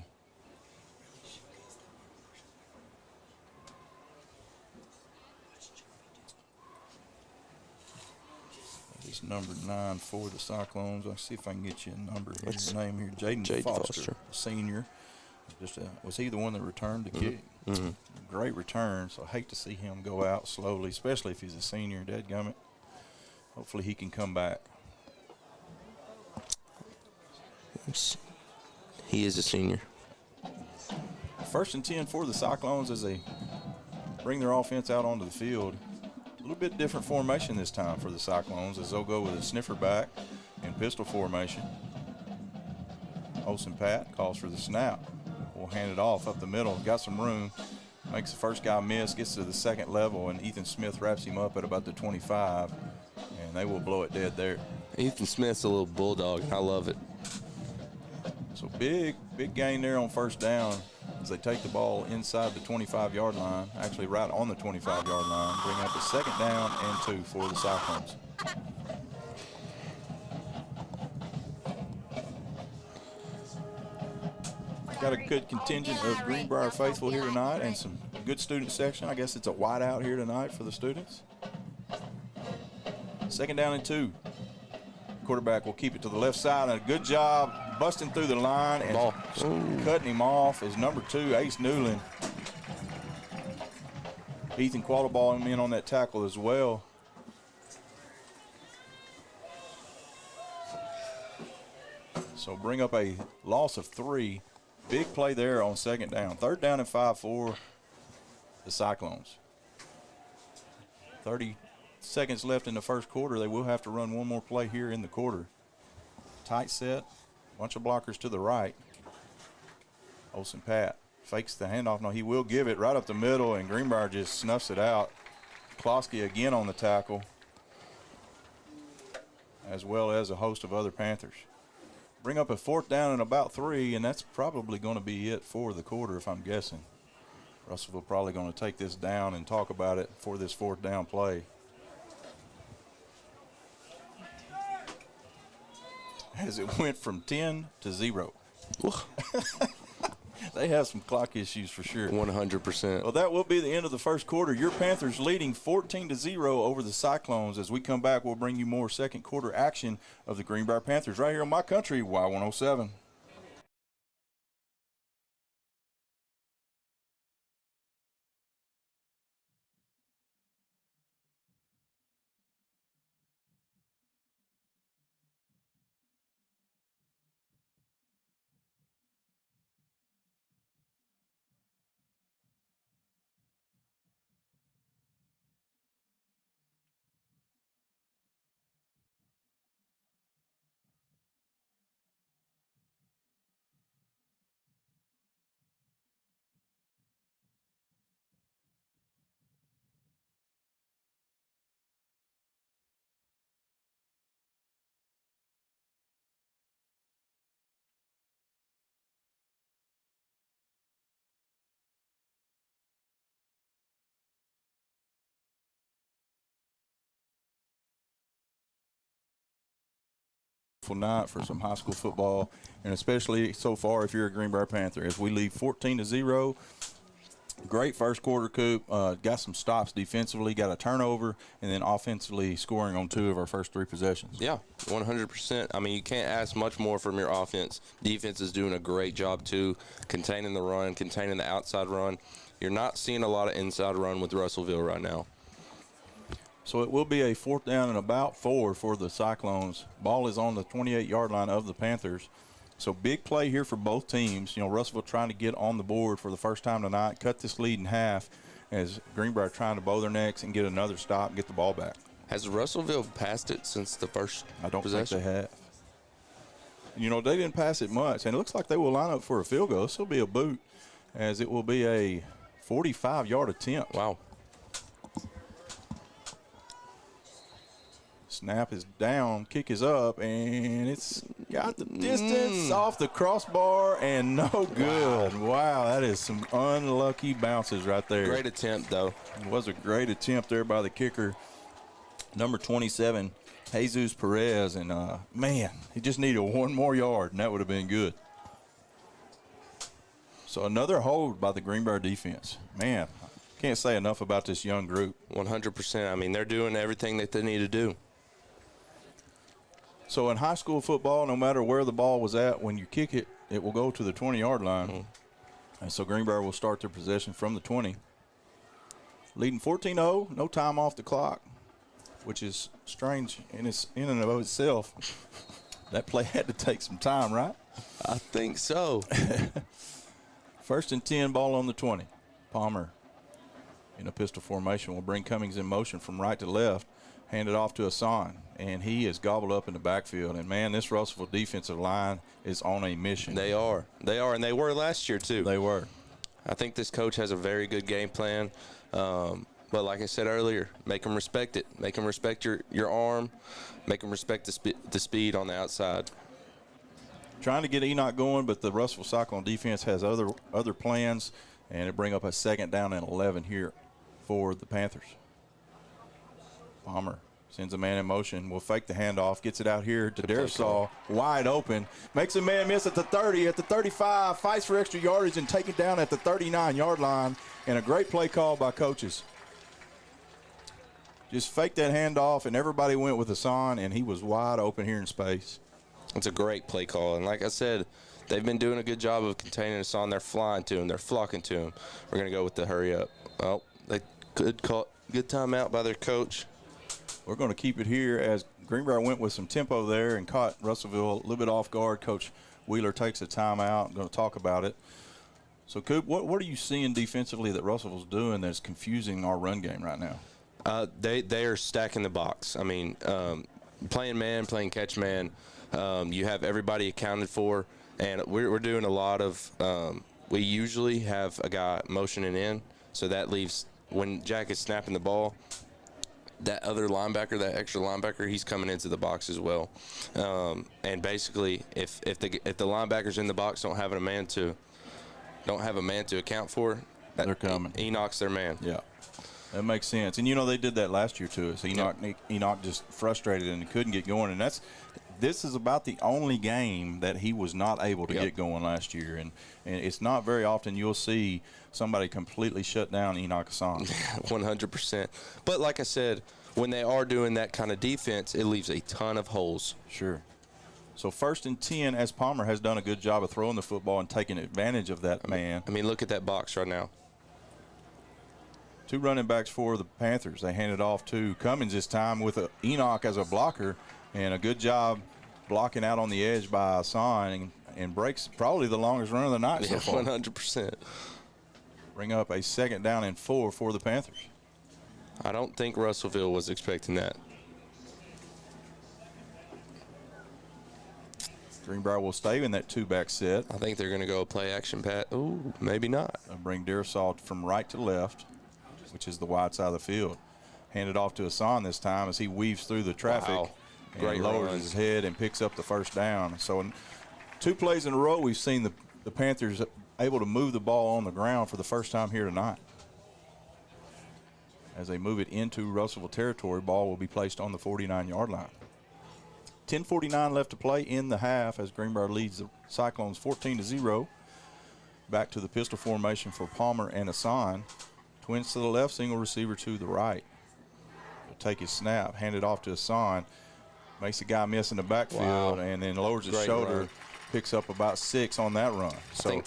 It's number 9 for the Cyclones. I'll see if I can get you a number. What's your name here? Jaden Foster, senior. Was he the one that returned the kick? Mm-hmm. Great return, so I hate to see him go out slowly, especially if he's a senior. Dadgummit. Hopefully he can come back. He is a senior. 1st and 10 for the Cyclones as they bring their offense out onto the field. A little bit different formation this time for the Cyclones as they'll go with a sniffer back in pistol formation. Olsen Pat calls for the snap. Will hand it off up the middle. Got some room. Makes the first guy miss. Gets to the second level, and Ethan Smith wraps him up at about the 25. And they will blow it dead there. Ethan Smith's a little bulldog, and I love it. So big gain there on 1st down as they take the ball inside the 25-yard line. Actually right on the 25-yard line. Bring up a 2nd down and 2 for the Cyclones. Got a good contingent of Greenbrier faithful here tonight and some good student section. I guess it's a whiteout here tonight for the students. 2nd down and 2. Quarterback will keep it to the left side, and a good job busting through the line and cutting him off is number 2, Ace Newland. Ethan Quattlebaugh him in on that tackle as well. So bring up a loss of 3. Big play there on 2nd down. 3rd down and 5 for the Cyclones. 30 seconds left in the 1st quarter. They will have to run one more play here in the quarter. Tight set, bunch of blockers to the right. Olsen Pat fakes the handoff. No, he will give it right up the middle, and Greenbrier just snuffs it out. Klosky again on the tackle, as well as a host of other Panthers. Bring up a 4th down and about 3, and that's probably going to be it for the quarter if I'm guessing. Russellville probably going to take this down and talk about it for this 4th down play. As it went from 10 to 0. They have some clock issues for sure. 100%. Well, that will be the end of the 1st quarter. Your Panthers leading 14-0 over the Cyclones. As we come back, we'll bring you more 2nd quarter action of the Greenbrier Panthers right here on My Country, Y107. night for some high school football, and especially so far if you're a Greenbrier Panther, as we lead 14-0. Great first quarter, Coop. Got some stops defensively, got a turnover, and then offensively scoring on 2 of our first 3 possessions. Yeah, 100%. I mean, you can't ask much more from your offense. Defense is doing a great job, too, containing the run, containing the outside run. You're not seeing a lot of inside run with Russellville right now. So it will be a 4th down and about 4 for the Cyclones. Ball is on the 28-yard line of the Panthers. So big play here for both teams. You know, Russellville trying to get on the board for the first time tonight, cut this lead in half, as Greenbrier trying to bow their necks and get another stop and get the ball back. Has Russellville passed it since the first I don't possession? think they have. You know, they didn't pass it much, and it looks like they will line up for a field goal. This will be a boot, as it will be a 45-yard attempt. Wow. Snap is down, kick is up, and it's got the distance off the crossbar and no good. Wow, that is some unlucky bounces right there. Great attempt, though. It was a great attempt there by the kicker, number 27, Jesus Perez. And, man, he just needed 1 more yard, and that would have been good. So another hold by the Greenbrier defense. Man, can't say enough about this young group. 100%. I mean, they're doing everything that they need to do. So in high school football, no matter where the ball was at, when you kick it, it will go to the 20-yard line. And so Greenbrier will start their possession from the 20. Leading 14-0, no time off the clock, which is strange in and of itself. That play had to take some time, right? I think so. 1st and 10, ball on the 20. Palmer in a pistol formation will bring Cummings in motion from right to left, hand it off to Hassan, and he is gobbled up in the backfield. And, man, this Russellville defensive line is on a mission. They are, and they were last year, too. They were. I think this coach has a very good game plan. But like I said earlier, make them respect it. Make them respect your arm. Make them respect the speed on the outside. Trying to get Enoch going, but the Russellville Cyclone defense has other plans, and it bring up a 2nd down and 11 here for the Panthers. Palmer sends a man in motion, will fake the handoff, gets it out here to Darisaw, wide open, makes a man miss at the 30, at the 35, fights for extra yardage and take it down at the 39-yard line, and a great play call by coaches. Just faked that handoff, and everybody went with Hassan, and he was wide open here in space. It's a great play call, and like I said, they've been doing a good job of containing Hassan. They're flying to him. They're flocking to him. We're going to go with the hurry up. Oh, good timeout by their coach. We're going to keep it here as Greenbrier went with some tempo there and caught Russellville a little bit off guard. Coach Wheeler takes a timeout. I'm going to talk about it. So, Coop, what are you seeing defensively that Russellville's doing that's confusing our run game right now? They are stacking the box. I mean, playing man, playing catch man. You have everybody accounted for, and we're doing a lot of we usually have a guy motioning in, so that leaves when Jack is snapping the ball, that other linebacker, that extra linebacker, he's coming into the box as well. And basically, if the linebackers in the box don't have a man to account for, they're coming. Enoch's their man. Yeah, that makes sense. And you know they did that last year to us. Enoch just frustrated and couldn't get going, and this is about the only game that he was not able to get going last year. And it's not very often you'll see somebody completely shut down Enoch Hassan. 100%. But like I said, when they are doing that kind of defense, it leaves a ton of holes. Sure. So 1st and 10, as Palmer has done a good job of throwing the football and taking advantage of that man. I mean, look at that box right now. 2 running backs for the Panthers. They hand it off to Cummings this time with Enoch as a blocker, and a good job blocking out on the edge by Hassan and breaks probably the longest run of the night so far. 100%. Bring up a 2nd down and 4 for the Panthers. I don't think Russellville was expecting that. Greenbrier will stay in that 2-back set. I think they're going to go play action pat. Ooh, maybe not. They'll bring Darisaw from right to left, which is the wide side of the field. Hand it off to Hassan this time as he weaves through the traffic. Wow. Great and lowers run. his head and picks up the 1st down. So in 2 plays in a row, we've seen the Panthers able to move the ball on the ground for the first time here tonight. As they move it into Russellville territory, ball will be placed on the 49-yard line. 10:49 left to play in the half as Greenbrier leads the Cyclones 14-0. Back to the pistol formation for Palmer and Hassan. Twins to the left, single receiver to the right. He'll take his snap, hand it off to Hassan. Makes the guy miss in the backfield, and then lowers his shoulder. Run. Picks up about 6 on that run. So,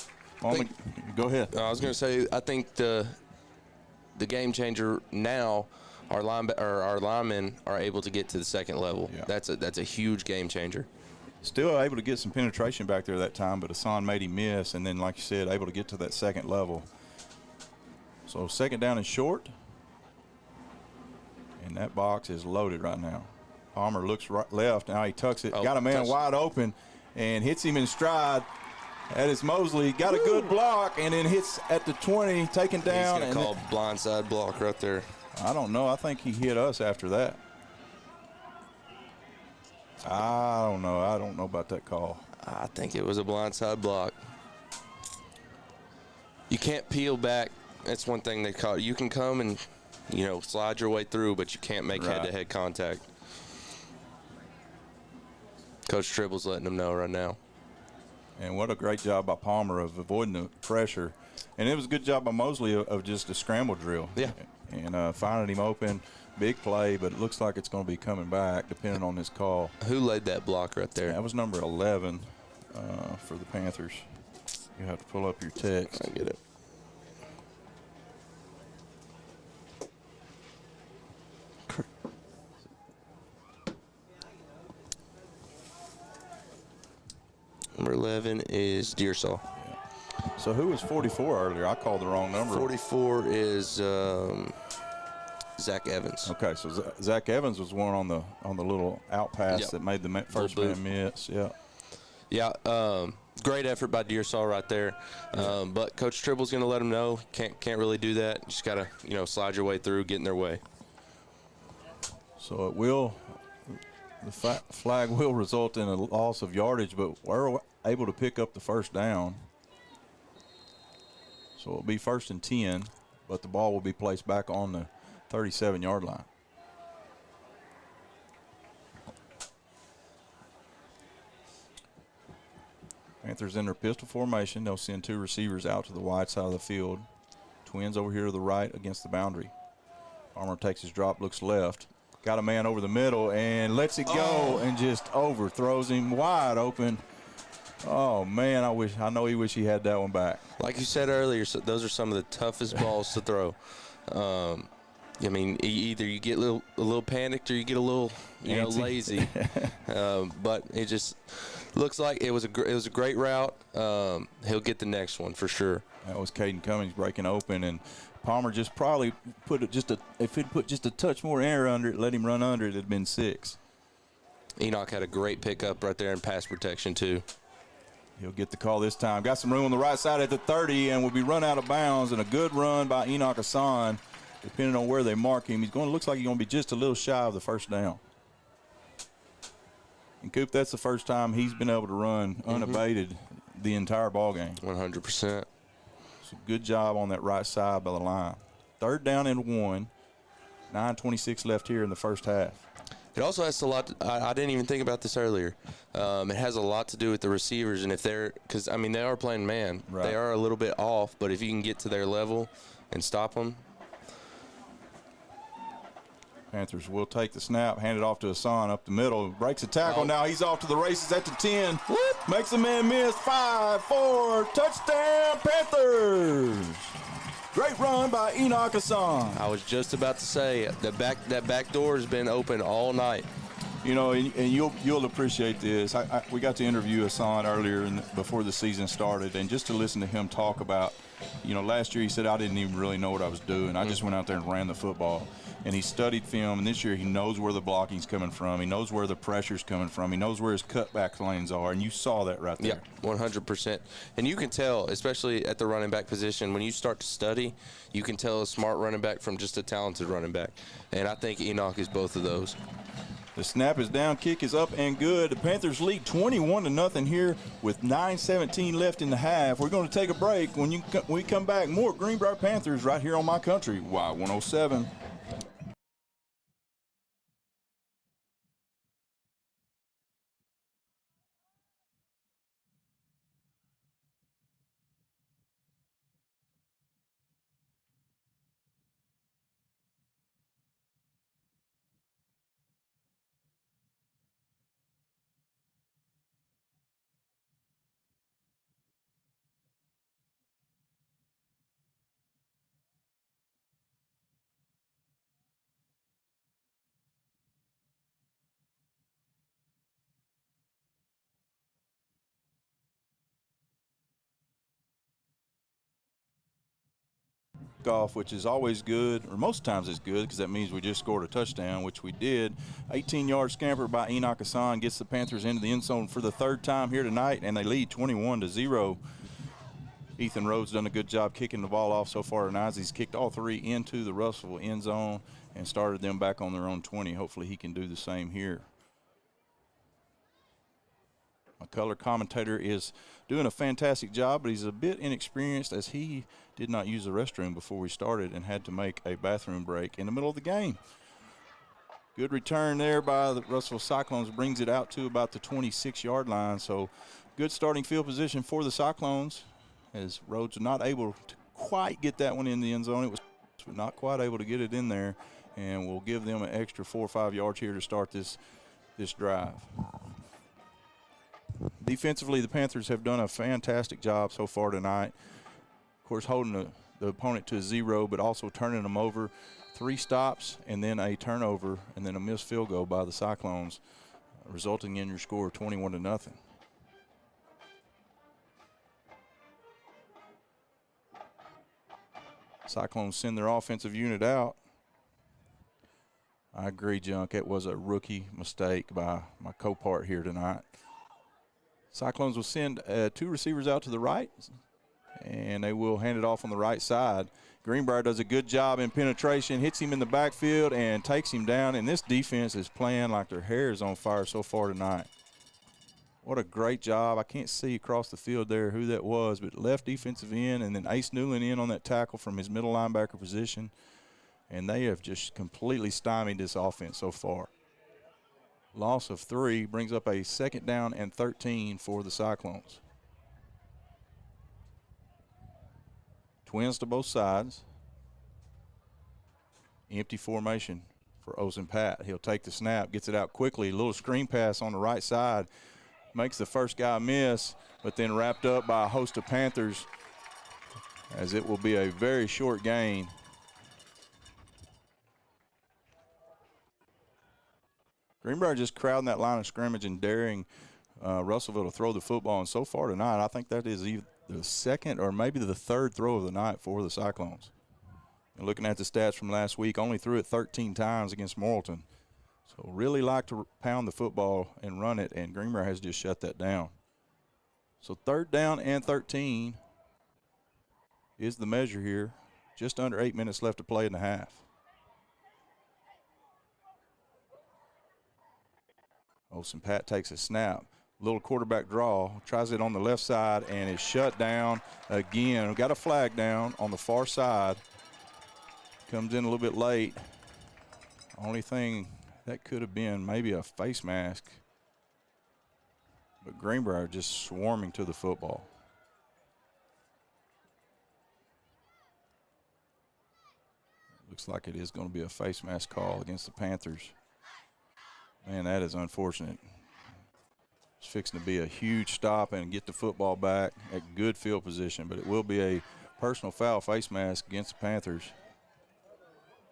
go ahead. I was going to say, I think the game changer now, our linemen are able to get to the second level. Yeah. That's a huge game changer. Still able to get some penetration back there that time, but Hassan made him miss, and then, like you said, able to get to that second level. So second down and short, and that box is loaded right now. Palmer looks right, left. Now he tucks it. Got a man wide open and hits him in stride. That is Mosley. Got a good block and then hits at the 20, taken down. He's going to call blindside block right there. I don't know. I think he hit us after that. I don't know. I don't know about that call. I think it was a blindside block. You can't peel back. That's one thing they call it. You can come and, slide your way through, but you can't make head-to-head contact. Coach Tribble's letting them know right now. And what a great job by Palmer of avoiding the pressure. And it was a good job by Mosley of just a scramble drill. Yeah. And finding him open. Big play, but it looks like it's going to be coming back depending on this call. Who laid that block right there? That was number 11 for the Panthers. You have to pull up your text. I get it. Number 11 is Deersaw. Yeah. So who was 44 earlier? I called the wrong number. 44 is Zach Evans. Okay, so Zach Evans was one on the little out pass that made the first man miss. Yeah. Yeah. Great effort by Deersaw right there. But Coach Tribble's going to let them know can't really do that. Just got to slide your way through, get in their way. So it will. The flag will result in a loss of yardage, but we're able to pick up the first down. So it'll be 1st and 10, but the ball will be placed back on the 37-yard line. Panthers in their pistol formation. They'll send 2 receivers out to the wide side of the field. Twins over here to the right against the boundary. Palmer takes his drop, looks left. Got a man over the middle and lets it go and just overthrows him wide open. Oh, man, I know he wish he had that one back. Like you said earlier, so those are some of the toughest balls to throw. I mean, either you get a little panicked or you get a little, lazy. But it just looks like it was a great route. He'll get the next one for sure. That was Caden Cummings breaking open, and Palmer just probably if he'd put just a touch more air under it, let him run under it, it'd been 6. Enoch had a great pickup right there in pass protection too. He'll get the call this time. Got some room on the right side at the 30 and will be run out of bounds, and a good run by Enoch Hassan. Depending on where they mark him, looks like he's going to be just a little shy of the first down. And Coop, that's the first time he's been able to run unabated the entire ball game. 100%. So good job on that right side by the line. 3rd down and 1. 9:26 left here in the first half. It also has a lot. I didn't even think about this earlier. It has a lot to do with the receivers, and if because they are playing man, they are a little bit off. But if you can get to their level and stop them. Panthers will take the snap, hand it off to Hassan up the middle. Breaks a tackle. Now he's off to the races at the 10. Makes a man miss. 5, 4, touchdown Panthers. Great run by Enoch Hassan. I was just about to say that back door has been open all night. And you'll appreciate this. We got to interview Hassan earlier before the season started, and just to listen to him talk about, last year he said I didn't even really know what I was doing. I just went out there and ran the football. And he studied film, and this year he knows where the blocking's coming from. He knows where the pressure's coming from. He knows where his cutback lanes are, and you saw that right there. Yeah, 100%. And you can tell, especially at the running back position, when you start to study, you can tell a smart running back from just a talented running back. And I think Enoch is both of those. The snap is down, kick is up and good. The Panthers lead 21-0 here with 9:17 left in the half. We're going to take a break. When we come back, more Greenbrier Panthers right here on My Country, Y107. kickoff, which is always good, or most times it's good because that means we just scored a touchdown, which we did. 18-yard scamper by Enoch Hassan gets the Panthers into the end zone for the third time here tonight, and they lead 21-0. Ethan Rhodes done a good job kicking the ball off so far tonight. He's kicked all three into the Russellville end zone and started them back on their own 20. Hopefully he can do the same here. My color commentator is doing a fantastic job, but he's a bit inexperienced as he did not use the restroom before we started and had to make a bathroom break in the middle of the game. Good return there by the Russellville Cyclones, brings it out to about the 26-yard line. So good starting field position for the Cyclones, as Rhodes was not able to quite get that one in the end zone. It was not quite able to get it in there, and we'll give them an extra 4 or 5 yards here to start this drive. Defensively, the Panthers have done a fantastic job so far tonight. Of course, holding the opponent to 0, but also turning them over. 3 stops and then a turnover and then a missed field goal by the Cyclones, resulting in your score of 21-0. Cyclones send their offensive unit out. I agree, Junk. It was a rookie mistake by my co-part here tonight. Cyclones will send 2 receivers out to the right, and they will hand it off on the right side. Greenbrier does a good job in penetration, hits him in the backfield, and takes him down. And this defense is playing like their hair is on fire so far tonight. What a great job. I can't see across the field there who that was, but left defensive end, and then Ace Newland in on that tackle from his middle linebacker position. And they have just completely stymied this offense so far. Loss of 3 brings up a 2nd down and 13 for the Cyclones. Twins to both sides. Empty formation for Osen Pat. He'll take the snap, gets it out quickly. A little screen pass on the right side. Makes the first guy miss, but then wrapped up by a host of Panthers, as it will be a very short gain. Greenbrier just crowding that line of scrimmage and daring Russellville to throw the football. And so far tonight, I think that is either the 2nd or maybe the 3rd throw of the night for the Cyclones. And looking at the stats from last week, only threw it 13 times against Morrilton. So really like to pound the football and run it, and Greenbrier has just shut that down. So 3rd down and 13 is the measure here. Just under 8 minutes left to play in the half. Olsen Pat takes a snap. Little quarterback draw, tries it on the left side, and is shut down again. We've got a flag down on the far side. Comes in a little bit late. Only thing that could have been maybe a face mask. But Greenbrier just swarming to the football. Looks like it is going to be a face mask call against the Panthers. Man, that is unfortunate. It's fixing to be a huge stop and get the football back at good field position, but it will be a personal foul face mask against the Panthers,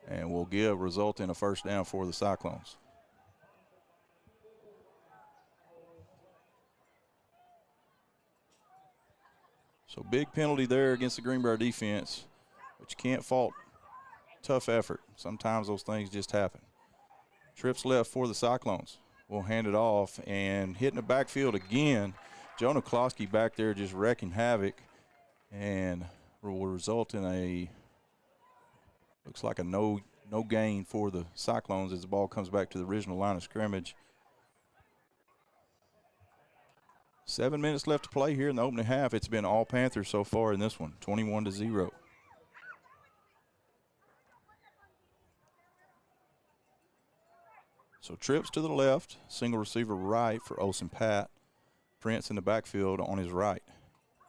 and will result in a 1st down for the Cyclones. So big penalty there against the Greenbrier defense, but you can't fault tough effort. Sometimes those things just happen. Trips left for the Cyclones. We'll hand it off, and hitting the backfield again. Jonah Klosky back there just wrecking havoc, and will result in looks like a no gain for the Cyclones as the ball comes back to the original line of scrimmage. 7 minutes left to play here in the opening half. It's been all Panthers so far in this one, 21-0. So trips to the left, single receiver right for Olsen Pat. Prince in the backfield on his right.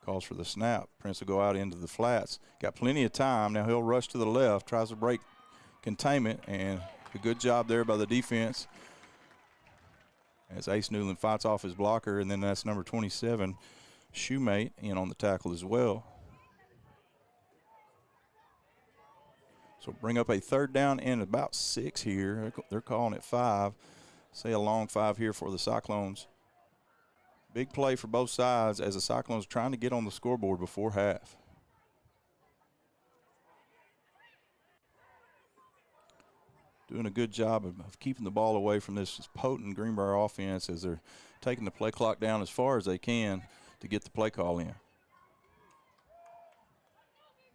Calls for the snap. Prince will go out into the flats. Got plenty of time. Now he'll rush to the left, tries to break containment, and a good job there by the defense as Ace Newland fights off his blocker, and then that's number 27, Shoemate, in on the tackle as well. So bring up a 3rd down and about 6 here. They're calling it 5. Say a long 5 here for the Cyclones. Big play for both sides as the Cyclones are trying to get on the scoreboard before half. doing a good job of keeping the ball away from this potent Greenbrier offense as they're taking the play clock down as far as they can to get the play call in.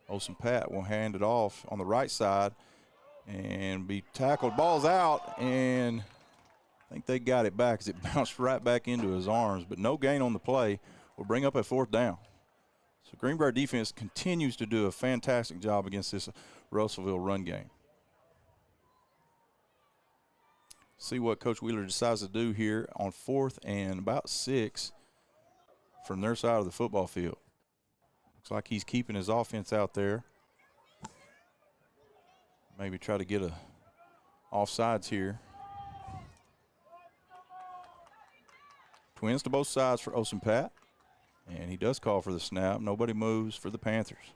Olsen Pat will hand it off on the right side and be tackled. Ball's out, and I think they got it back as it bounced right back into his arms, but no gain on the play. Will bring up a 4th down. So Greenbrier defense continues to do a fantastic job against this Russellville run game. See what Coach Wheeler decides to do here on 4th and about 6 from their side of the football field. Looks like he's keeping his offense out there. Maybe try to get a offsides here. Twins to both sides for Olsen Pat. And he does call for the snap. Nobody moves for the Panthers.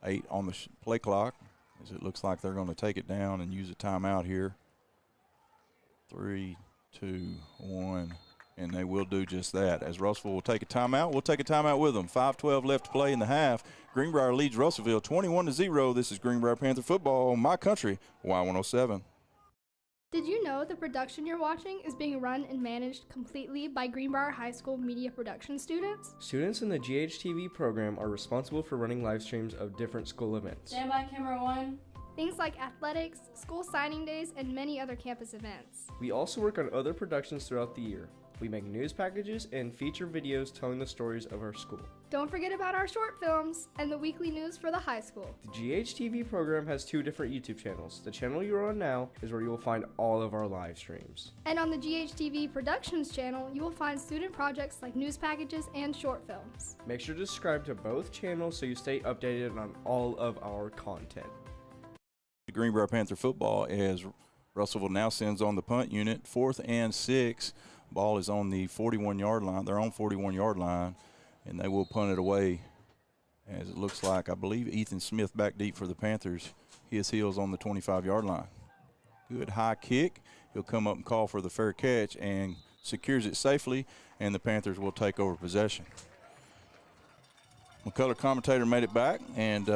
8 on the play clock as it looks like they're going to take it down and use a timeout here. 3, 2, 1. And they will do just that. As Russellville will take a timeout, we'll take a timeout with them. 5:12 left to play in the half. Greenbrier leads Russellville 21-0. This is Greenbrier Panther football on My Country, Y107. Did you know the production you're watching is being run and managed completely by Greenbrier High School media production students? Students in the GHTV program are responsible for running live streams of different school events. Stand by, camera 1. Things like athletics, school signing days, and many other campus events. We also work on other productions throughout the year. We make news packages and feature videos telling the stories of our school. Don't forget about our short films and the weekly news for the high school. The GHTV program has 2 different YouTube channels. The channel you're on now is where you will find all of our live streams. And on the GHTV Productions channel, you will find student projects like news packages and short films. Make sure to subscribe to both channels so you stay updated on all of our content. The Greenbrier Panther football as Russellville now sends on the punt unit. 4th and 6. Ball is on the 41-yard line. They're on 41-yard line, and they will punt it away as it looks like, I believe, Ethan Smith back deep for the Panthers. His heels on the 25-yard line. Good high kick. He'll come up and call for the fair catch and secures it safely, and the Panthers will take over possession. McCullough commentator made it back and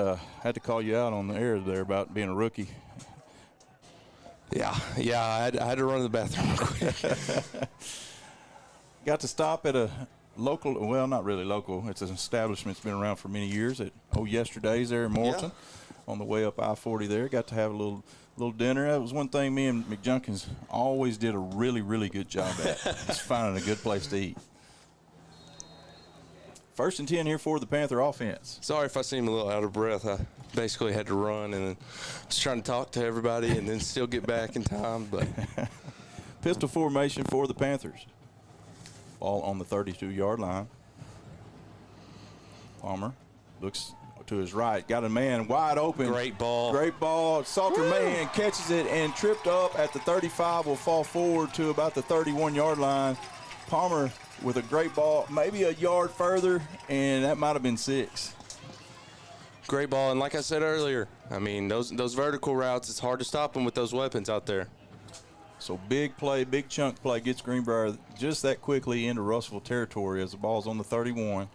had to call you out on the air there about being a rookie. Yeah, I had to run to the bathroom real quick. Got to stop at a local, well, not really local. It's an establishment that's been around for many years at Yesterday's there in Morton. On the way up I-40 there. Got to have a little dinner. That was one thing me and McJunkins always did a really, really good job at, is finding a good place to eat. 1st and 10 here for the Panther offense. Sorry if I seem a little out of breath. I basically had to run and was trying to talk to everybody and then still get back in time. But Pistol formation for the Panthers. Ball on the 32-yard line. Palmer looks to his right. Got a man wide open. Great ball. Great ball. Salter Mahan catches it and tripped up at the 35. Will fall forward to about the 31-yard line. Palmer with a great ball, maybe a yard further, and that might have been 6. Great ball, and like I said earlier, I mean, those vertical routes, it's hard to stop them with those weapons out there. So big play, big chunk play gets Greenbrier just that quickly into Russellville territory as the ball's on the 31.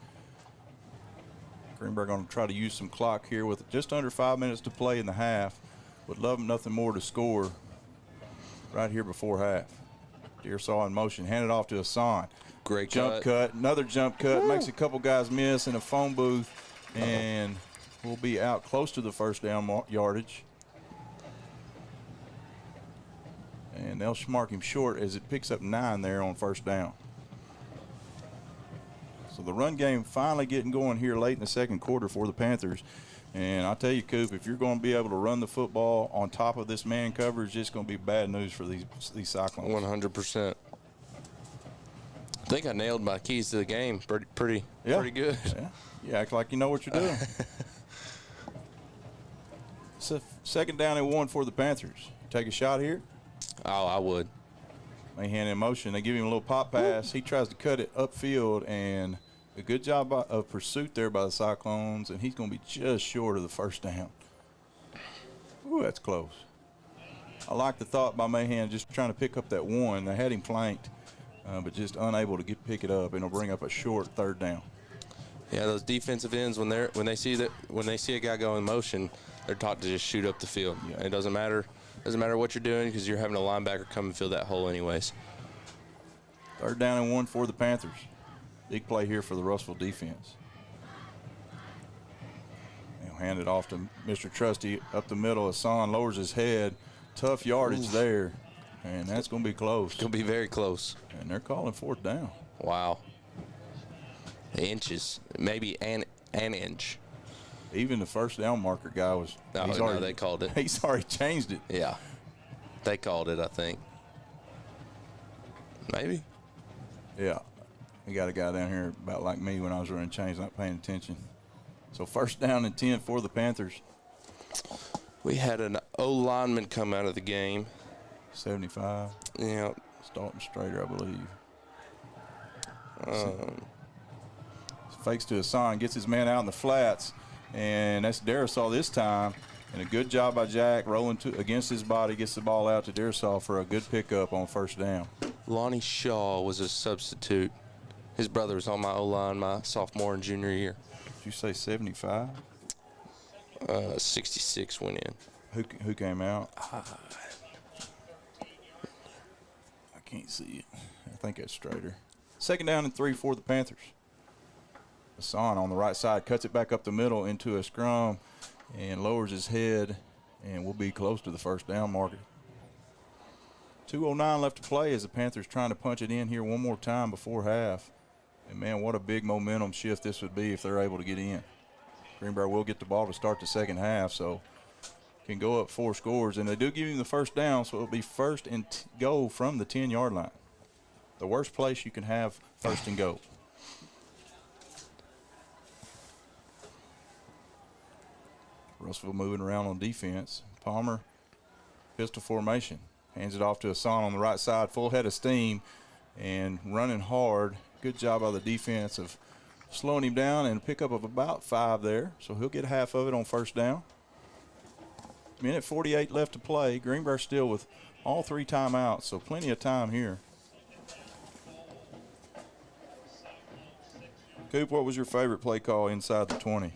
Greenbrier going to try to use some clock here with just under 5 minutes to play in the half. Would love nothing more to score right here before half. Dearsaw in motion, hand it off to Hassan. Great jump cut, another jump cut, makes a couple guys miss in a phone booth, and we'll be out close to the 1st down yardage. And they'll mark him short as it picks up 9 there on 1st down. So the run game finally getting going here late in the 2nd quarter for the Panthers. And I tell you, Coop, if you're going to be able to run the football on top of this man coverage, it's going to be bad news for these Cyclones. 100%. I think I nailed my keys to the game pretty good. Yeah, you act like you know what you're doing. So 2nd down and 1 for the Panthers. Take a shot here. Oh, I would. Mahan in motion. They give him a little pop pass. He tries to cut it upfield, and a good job of pursuit there by the Cyclones, and he's going to be just short of the 1st down. Ooh, that's close. I like the thought by Mahan just trying to pick up that 1. They had him flanked, but just unable to pick it up, and it'll bring up a short 3rd down. Yeah, those defensive ends when they see a guy go in motion, they're taught to just shoot up the field. Yeah. It doesn't matter Doesn't matter what you're doing because you're having a linebacker come and fill that hole anyways. 3rd down and 1 for the Panthers. Big play here for the Russellville defense. They'll hand it off to Mr. Trusty up the middle. Hassan lowers his head. Tough yardage there, and that's going to be close. Going to be very close. And they're calling 4th down. Wow. Inches, maybe an inch. Even the 1st down marker guy was. No, they called it. He's already changed it. Yeah, they called it, I think. Maybe. Yeah, we got a guy down here about like me when I was running chains, not paying attention. So 1st down and 10 for the Panthers. We had an O-lineman come out of the game. 75. Yeah. Dalton Strader, I believe. Fakes to Hassan, gets his man out in the flats, and that's Darisaw this time. And a good job by Jack rolling against his body, gets the ball out to Darisaw for a good pickup on 1st down. Lonnie Shaw was a substitute. His brother was on my O-line my sophomore and junior year. Did you say 75? 66 went in. Who came out? I can't see it. I think that's Strader. 2nd down and 3 for the Panthers. Hassan on the right side cuts it back up the middle into a scrum and lowers his head, and we'll be close to the 1st down marker. 2:09 left to play as the Panthers trying to punch it in here one more time before half. And, man, what a big momentum shift this would be if they're able to get in. Greenbrier will get the ball to start the 2nd half, so can go up 4 scores. And they do give him the 1st down, so it'll be 1st and goal from the 10-yard line. The worst place you can have 1st and goal. Russellville moving around on defense. Palmer, pistol formation. Hands it off to Hassan on the right side. Full head of steam and running hard. Good job by the defense of slowing him down, and a pickup of about 5 there. So he'll get half of it on 1st down. Minute 48 left to play. Greenbrier still with all 3 timeouts, so plenty of time here. Coop, what was your favorite play call inside the 20?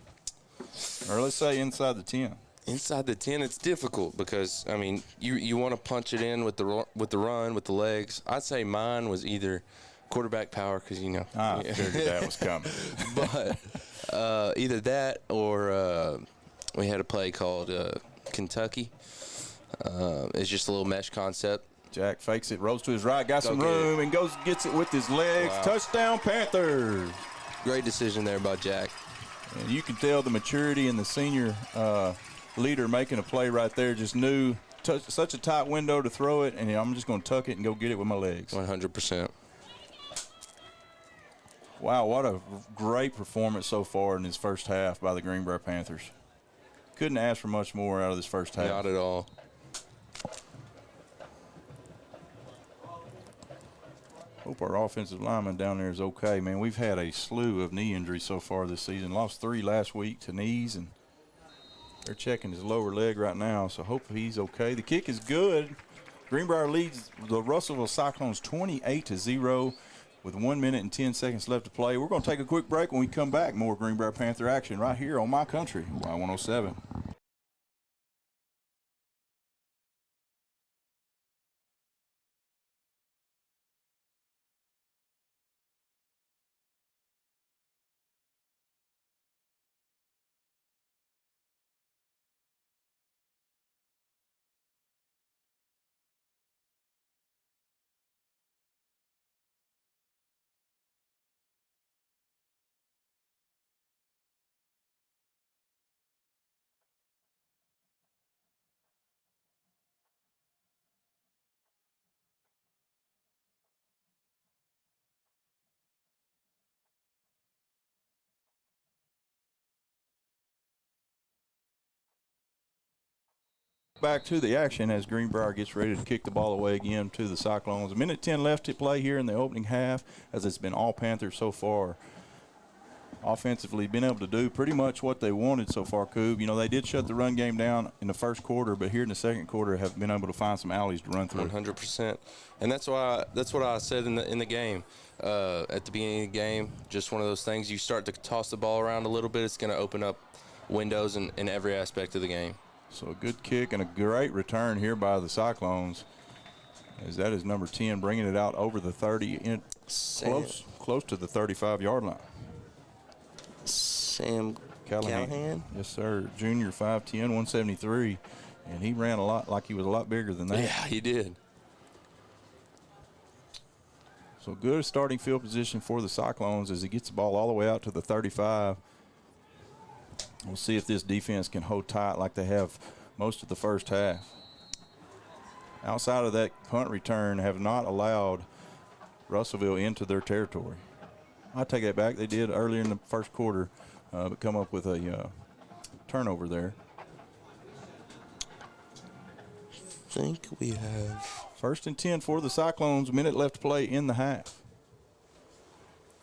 Or let's say inside the 10. Inside the 10, it's difficult because, I mean, you want to punch it in with the run, with the legs. I'd say mine was either quarterback power because, you know. I figured that was coming. But either that or we had a play called Kentucky. It's just a little mesh concept. Jack fakes it, rolls to his right, got some room, and gets it with his legs. Wow. Touchdown, Panthers. Great decision there by Jack. And you can tell the maturity in the senior leader making a play right there. Just knew such a tight window to throw it, and I'm just going to tuck it and go get it with my legs. 100%. Wow, what a great performance so far in this 1st half by the Greenbrier Panthers. Couldn't ask for much more out of this 1st half. Not at all. Hope our offensive lineman down there is okay, man. We've had a slew of knee injuries so far this season. Lost 3 last week to knees, and they're checking his lower leg right now, so hope he's okay. The kick is good. Greenbrier leads the Russellville Cyclones 28-0 with 1 minute and 10 seconds left to play. We're going to take a quick break. When we come back, more Greenbrier Panther action right here on My Country, Y107. Back to the action as Greenbrier gets ready to kick the ball away again to the Cyclones. 1:10 left to play here in the opening half, as it's been all Panthers so far. Offensively, been able to do pretty much what they wanted so far, Coob. You know, they did shut the run game down in the 1st quarter, but here in the 2nd quarter have been able to find some alleys to run through. 100%. And that's what I said in the game. At the beginning of the game, just one of those things. You start to toss the ball around a little bit, it's going to open up windows in every aspect of the game. So a good kick and a great return here by the Cyclones, as that is number 10, bringing it out over the 30, close to the 35-yard line. Sam Callahan? Yes, sir. Junior, 5'10", 173. And he ran a lot like he was a lot bigger than that. Yeah, he did. So good starting field position for the Cyclones as he gets the ball all the way out to the 35. We'll see if this defense can hold tight like they have most of the first half. Outside of that punt return, have not allowed Russellville into their territory. I take that back. They did earlier in the first quarter, but come up with a turnover there. I think we have 1st and 10 for the Cyclones. Minute left to play in the half.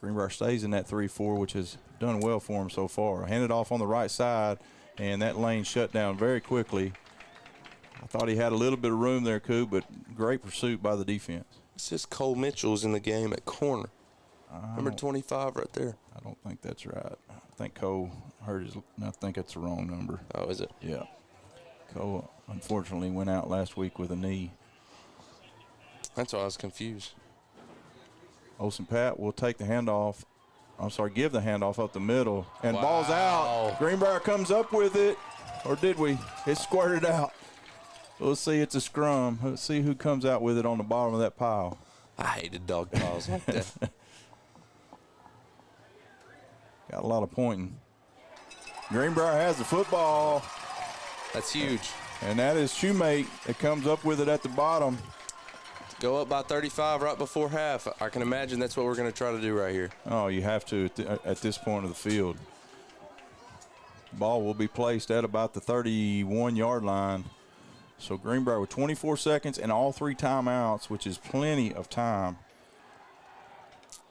Greenbrier stays in that 3-4, which has done well for him so far. Handed off on the right side, and that lane shut down very quickly. I thought he had a little bit of room there, Coop, but great pursuit by the defense. it says Cole Mitchell's in the game at corner. Number 25 right there. I don't think that's right. I think Cole hurt his. I think that's the wrong number. Oh, is it? Yeah. Cole unfortunately went out last week with a knee. That's why I was confused. Olsen Pat will take the handoff. I'm sorry, give the handoff up the middle. And Wow. ball's out. Greenbrier comes up with it. Or did we? It squirted out. We'll see. It's a scrum. Let's see who comes out with it on the bottom of that pile. I hated dog piles like that. Got a lot of pointing. Greenbrier has the football. That's huge. And that is Shoemate that comes up with it at the bottom. Go up by 35 right before half. I can imagine that's what we're going to try to do right here. Oh, you have to at this point of the field. Ball will be placed at about the 31-yard line. So Greenbrier with 24 seconds and all 3 timeouts, which is plenty of time.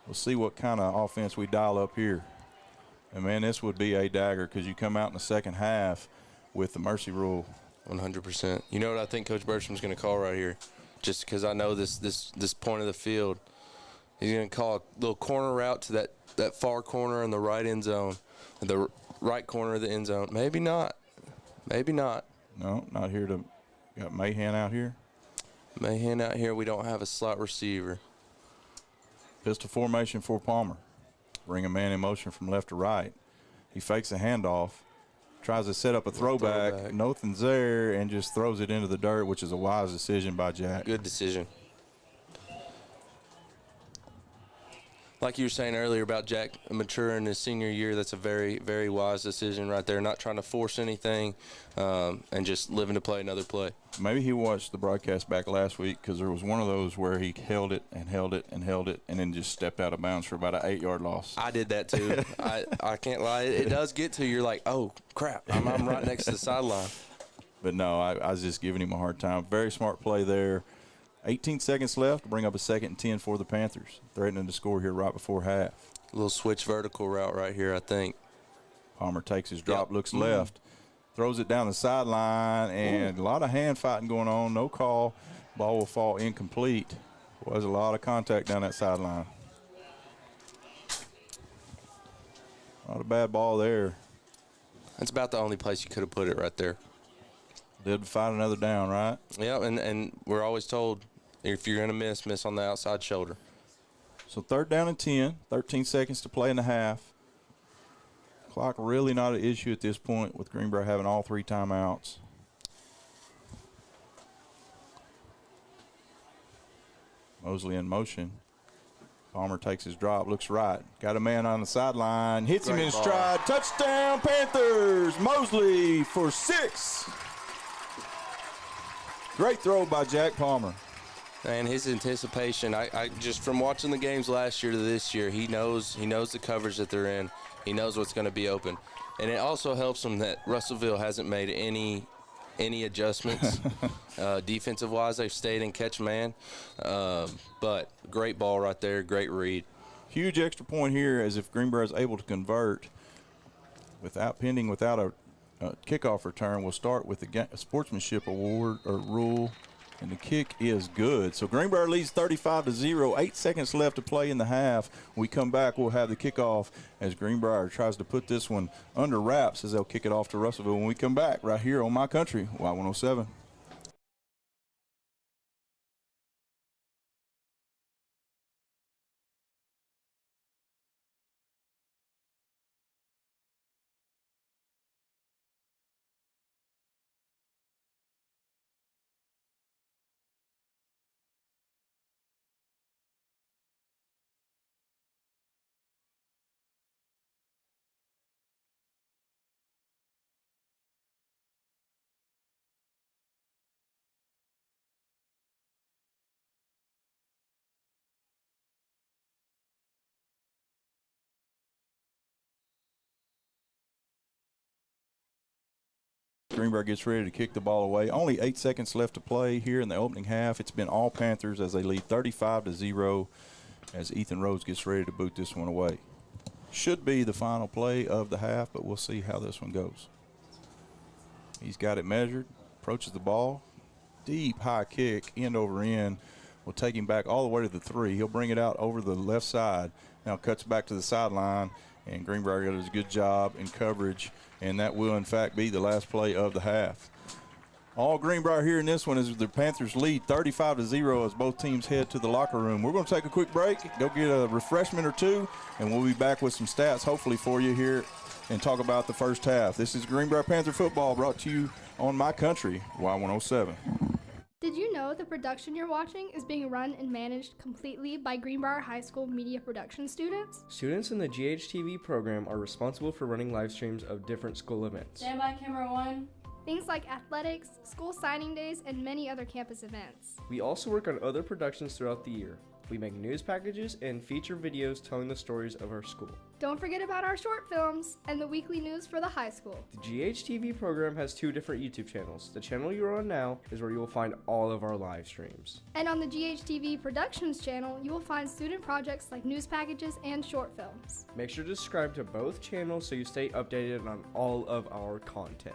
We'll see what kind of offense we dial up here. And, man, this would be a dagger because you come out in the second half with the mercy rule. 100%. You know what I think Coach Bertram's going to call right here? Just because I know this point of the field. He's going to call a little corner route to that far corner in the right end zone, the right corner of the end zone. Maybe not. Maybe not. No, not here to – got Mahan out here. Mahan out here. We don't have a slot receiver. Pistol formation for Palmer. Bring a man in motion from left to right. He fakes a handoff, tries to set up a throwback. Nothing's there, and just throws it into the dirt, which is a wise decision by Jack. Good decision. Like you were saying earlier about Jack maturing his senior year, that's a very, very wise decision right there. Not trying to force anything and just living to play another play. Maybe he watched the broadcast back last week because there was one of those where he held it and held it and held it and then just stepped out of bounds for about an 8-yard loss. I did that too. I can't lie. It does get to you. You're like, oh, crap, I'm right next to the sideline. But no, I was just giving him a hard time. Very smart play there. 18 seconds left to bring up a 2nd and 10 for the Panthers. Threatening to score here right before half. A little switch vertical route right here, I think. Palmer takes his drop, looks left, throws it down the sideline, and a lot of hand fighting going on. No call. Ball will fall incomplete. Was a lot of contact down that sideline. Not a bad ball there. That's about the only place you could have put it right there. Did find another down, right? Yeah, and we're always told if you're going to miss on the outside shoulder. So 3rd down and 10, 13 seconds to play in the half. Clock really not an issue at this point with Greenbrier having all 3 timeouts. Mosley in motion. Palmer takes his drop, looks right. Got a man on the sideline, hits him in stride. Touchdown, Panthers! Mosley for 6. Great throw by Jack Palmer. And his anticipation, I just from watching the games last year to this year, he knows the coverage that they're in. He knows what's going to be open. And it also helps him that Russellville hasn't made any adjustments defensive-wise. They've stayed in catch man. But great ball right there, great read. Huge extra point here as if Greenbrier is able to convert without a kickoff return. We'll start with the sportsmanship award or rule. And the kick is good. So Greenbrier leads 35-0. 8 seconds left to play in the half. When we come back, we'll have the kickoff as Greenbrier tries to put this one under wraps as they'll kick it off to Russellville when we come back right here on My Country, Y107. Greenbrier gets ready to kick the ball away. Only 8 seconds left to play here in the opening half. It's been all Panthers as they lead 35-0 as Ethan Rhodes gets ready to boot this one away. Should be the final play of the half, but we'll see how this one goes. He's got it measured, approaches the ball. Deep high kick, end over end. Will take him back all the way to the 3. He'll bring it out over the left side. Now cuts back to the sideline, and Greenbrier does a good job in coverage, and that will, in fact, be the last play of the half. All Greenbrier here in this one is the Panthers lead 35-0 as both teams head to the locker room. We're going to take a quick break, go get a refreshment or two, and we'll be back with some stats hopefully for you here and talk about the first half. This is Greenbrier Panther football brought to you on My Country, Y107. Did you know the production you're watching is being run and managed completely by Greenbrier High School media production students? Students in the GHTV program are responsible for running live streams of different school events. Stand by, camera 1. Things like athletics, school signing days, and many other campus events. We also work on other productions throughout the year. We make news packages and feature videos telling the stories of our school. Don't forget about our short films and the weekly news for the high school. The GHTV program has 2 different YouTube channels. The channel you're on now is where you will find all of our live streams. And on the GHTV Productions channel, you will find student projects like news packages and short films. Make sure to subscribe to both channels so you stay updated on all of our content.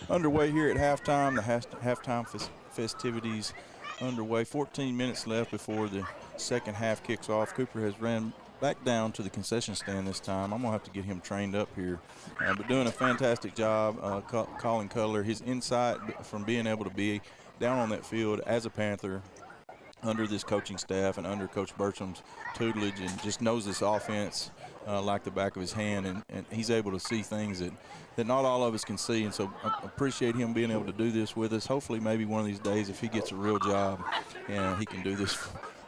Underway here at halftime, the halftime festivities underway. 14 minutes left before the second half kicks off. Cooper has ran back down to the concession stand this time. I'm going to have to get him trained up here. But doing a fantastic job, Colin Cutler. His insight from being able to be down on that field as a Panther under this coaching staff and under Coach Bertram's tutelage, and just knows this offense like the back of his hand, and he's able to see things that not all of us can see. And so I appreciate him being able to do this with us. Hopefully maybe one of these days, if he gets a real job, he can do this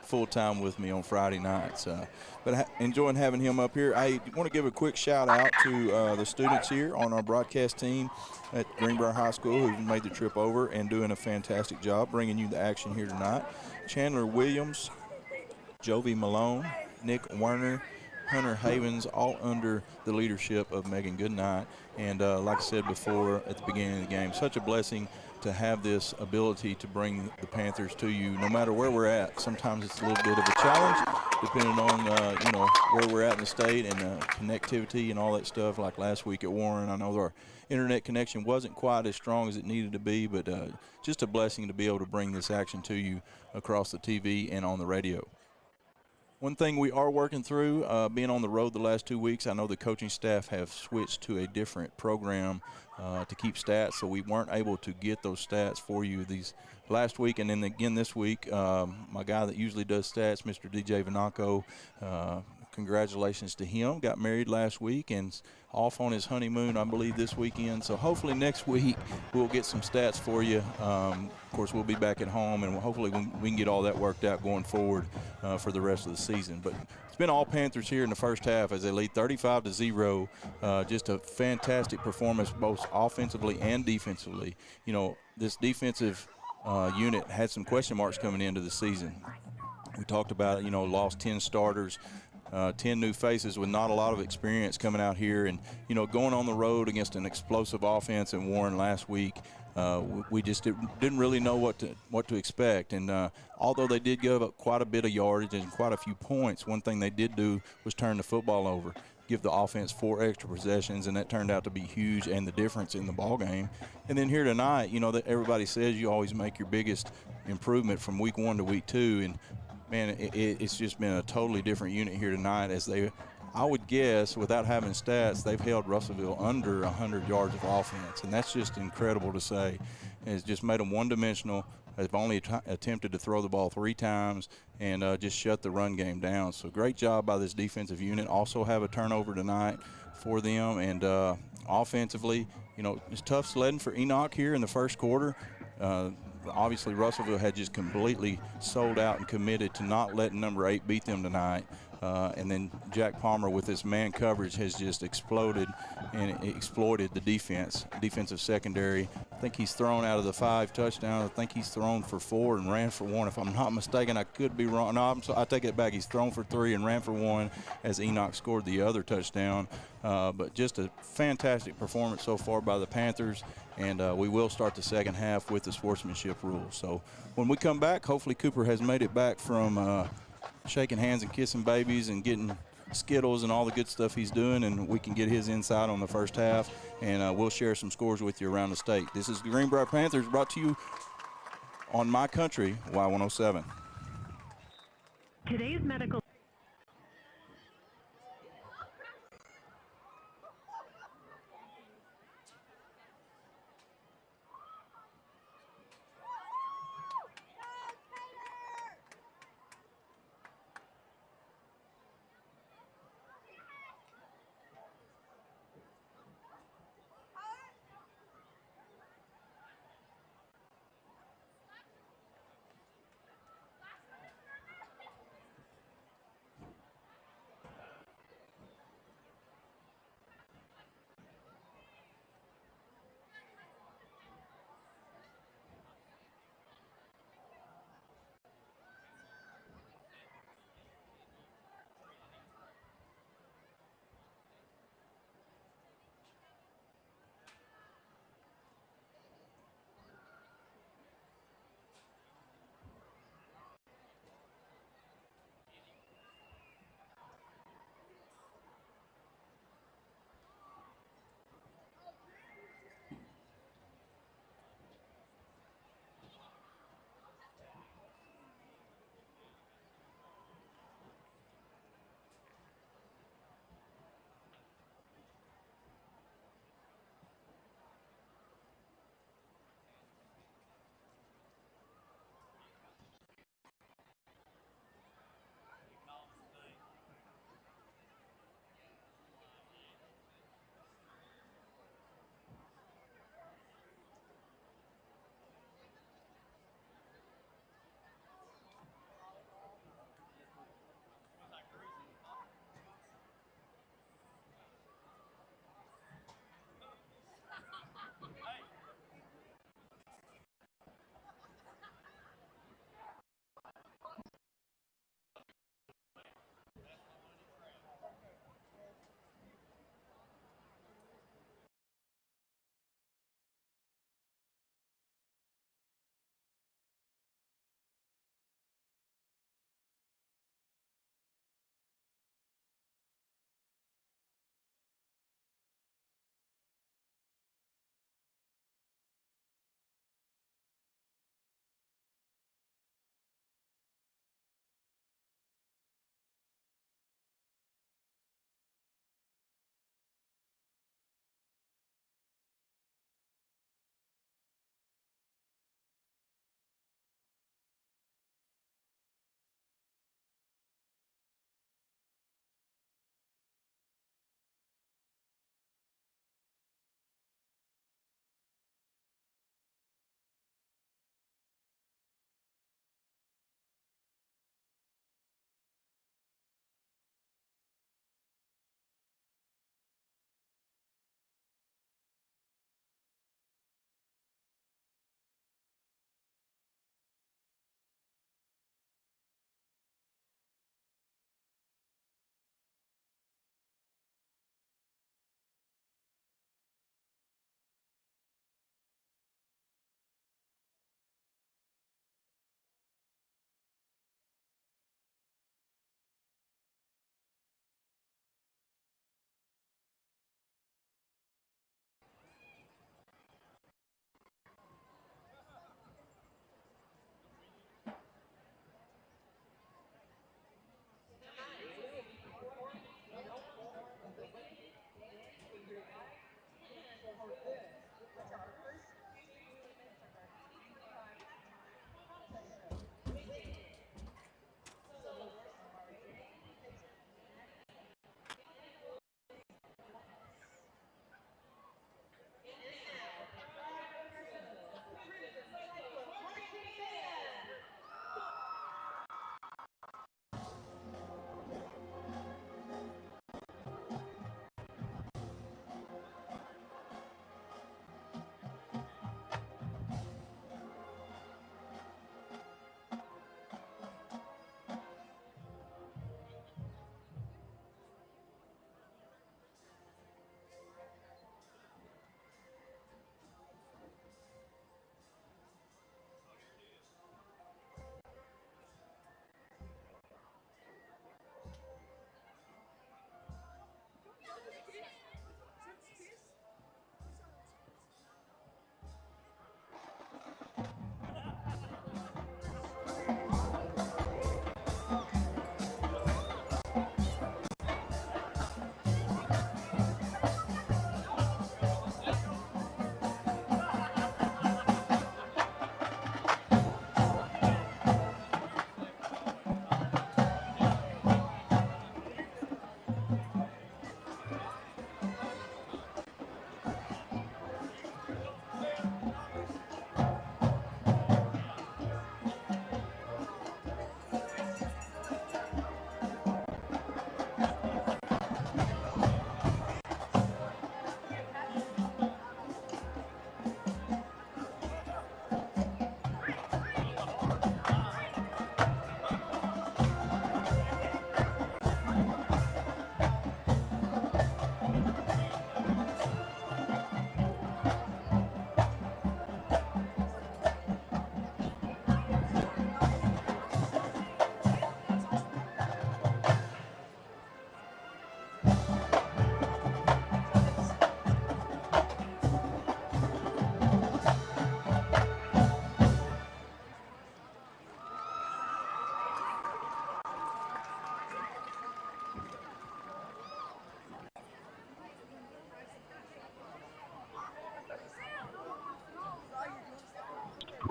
full time with me on Friday nights. But enjoying having him up here. I want to give a quick shout out to the students here on our broadcast team at Greenbrier High School who've made the trip over and doing a fantastic job bringing you the action here tonight. Chandler Williams, Jovi Malone, Nick Werner, Hunter Havens, all under the leadership of Megan Goodnight. And like I said before at the beginning of the game, such a blessing to have this ability to bring the Panthers to you no matter where we're at. Sometimes it's a little bit of a challenge depending on where we're at in the state and connectivity and all that stuff. Like last week at Warren, I know our internet connection wasn't quite as strong as it needed to be, but just a blessing to be able to bring this action to you across the TV and on the radio. One thing we are working through, being on the road the last 2 weeks, I know the coaching staff have switched to a different program to keep stats, so we weren't able to get those stats for you these last week. And then again this week, my guy that usually does stats, Mr. DJ Vanaco, congratulations to him. Got married last week and off on his honeymoon, I believe, this weekend. So hopefully next week we'll get some stats for you. Of course, we'll be back at home, and hopefully we can get all that worked out going forward for the rest of the season. But it's been all Panthers here in the first half as they lead 35-0. Just a fantastic performance both offensively and defensively. You know, this defensive unit had some question marks coming into the season. We talked about it, lost 10 starters. 10 new faces with not a lot of experience coming out here, and going on the road against an explosive offense in Warren last week, we just didn't really know what to expect. And although they did give up quite a bit of yardage and quite a few points, one thing they did do was turn the football over, give the offense 4 extra possessions, and that turned out to be huge and the difference in the ball game. And then here tonight, that everybody says you always make your biggest improvement from week 1 to week 2, and man, it's just been a totally different unit here tonight as I would guess, without having stats, they've held Russellville under 100 yards of offense, and that's just incredible to say. It's just made them one-dimensional. They've only attempted to throw the ball 3 times and just shut the run game down. So great job by this defensive unit. Also have a turnover tonight for them, and offensively, it's tough sledding for Enoch here in the first quarter. Obviously, Russellville had just completely sold out and committed to not letting number 8 beat them tonight. And then Jack Palmer with his man coverage has just exploded and exploited the defensive secondary. I think he's thrown out of the 5 touchdowns. I think he's thrown for 4 and ran for 1. If I'm not mistaken, I could be wrong. No, I take it back. He's thrown for 3 and ran for 1 as Enoch scored the other touchdown. But just a fantastic performance so far by the Panthers. And we will start the second half with the sportsmanship rules. So when we come back, hopefully Cooper has made it back from shaking hands and kissing babies and getting Skittles and all the good stuff he's doing, and we can get his insight on the first half, and we'll share some scores with you around the state. This is the Greenbrier Panthers brought to you on My Country, Y107. Today's medical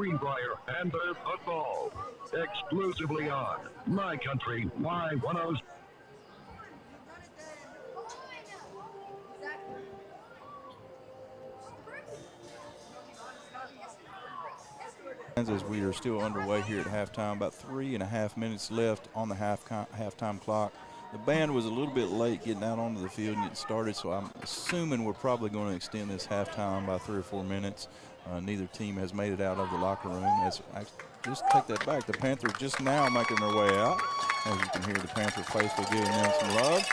Greenbrier Panther football. Exclusively on My Country Y106. As we are still underway here at halftime, about 3.5 minutes left on the halftime clock. The band was a little bit late getting out onto the field and getting started, so I'm assuming we're probably going to extend this halftime by 3 or 4 minutes. Neither team has made it out of the locker room. Just take that back. The Panthers just now making their way out. As you can hear, the Panther faithful giving them some love.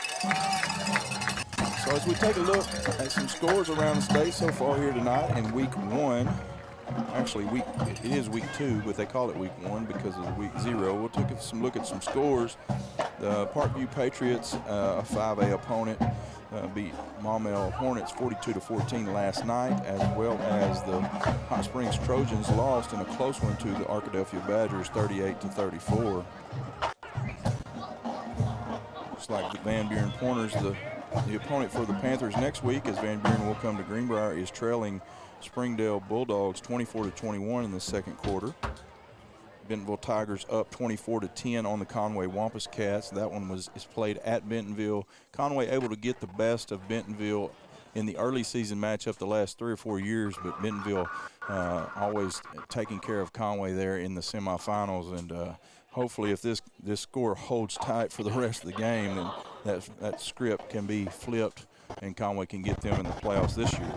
So as we take a look at some scores around the state so far here tonight in week 1. Actually, it is week 2, but they call it week 1 because of the week 0. We'll take some look at some scores. The Parkview Patriots, a 5A opponent, beat Maumelle Hornets 42-14 last night, as well as the Hot Springs Trojans lost in a close one to the Arkadelphia Badgers 38-34. Looks like the Van Buren Pointers, the opponent for the Panthers next week, as Van Buren will come to Greenbrier, is trailing Springdale Bulldogs 24-21 in the second quarter. Bentonville Tigers up 24-10 on the Conway Wampus Cats. That one is played at Bentonville. Conway able to get the best of Bentonville in the early season matchup the last 3 or 4 years, but Bentonville always taking care of Conway there in the semifinals. And hopefully, if this score holds tight for the rest of the game, then that script can be flipped and Conway can get them in the playoffs this year.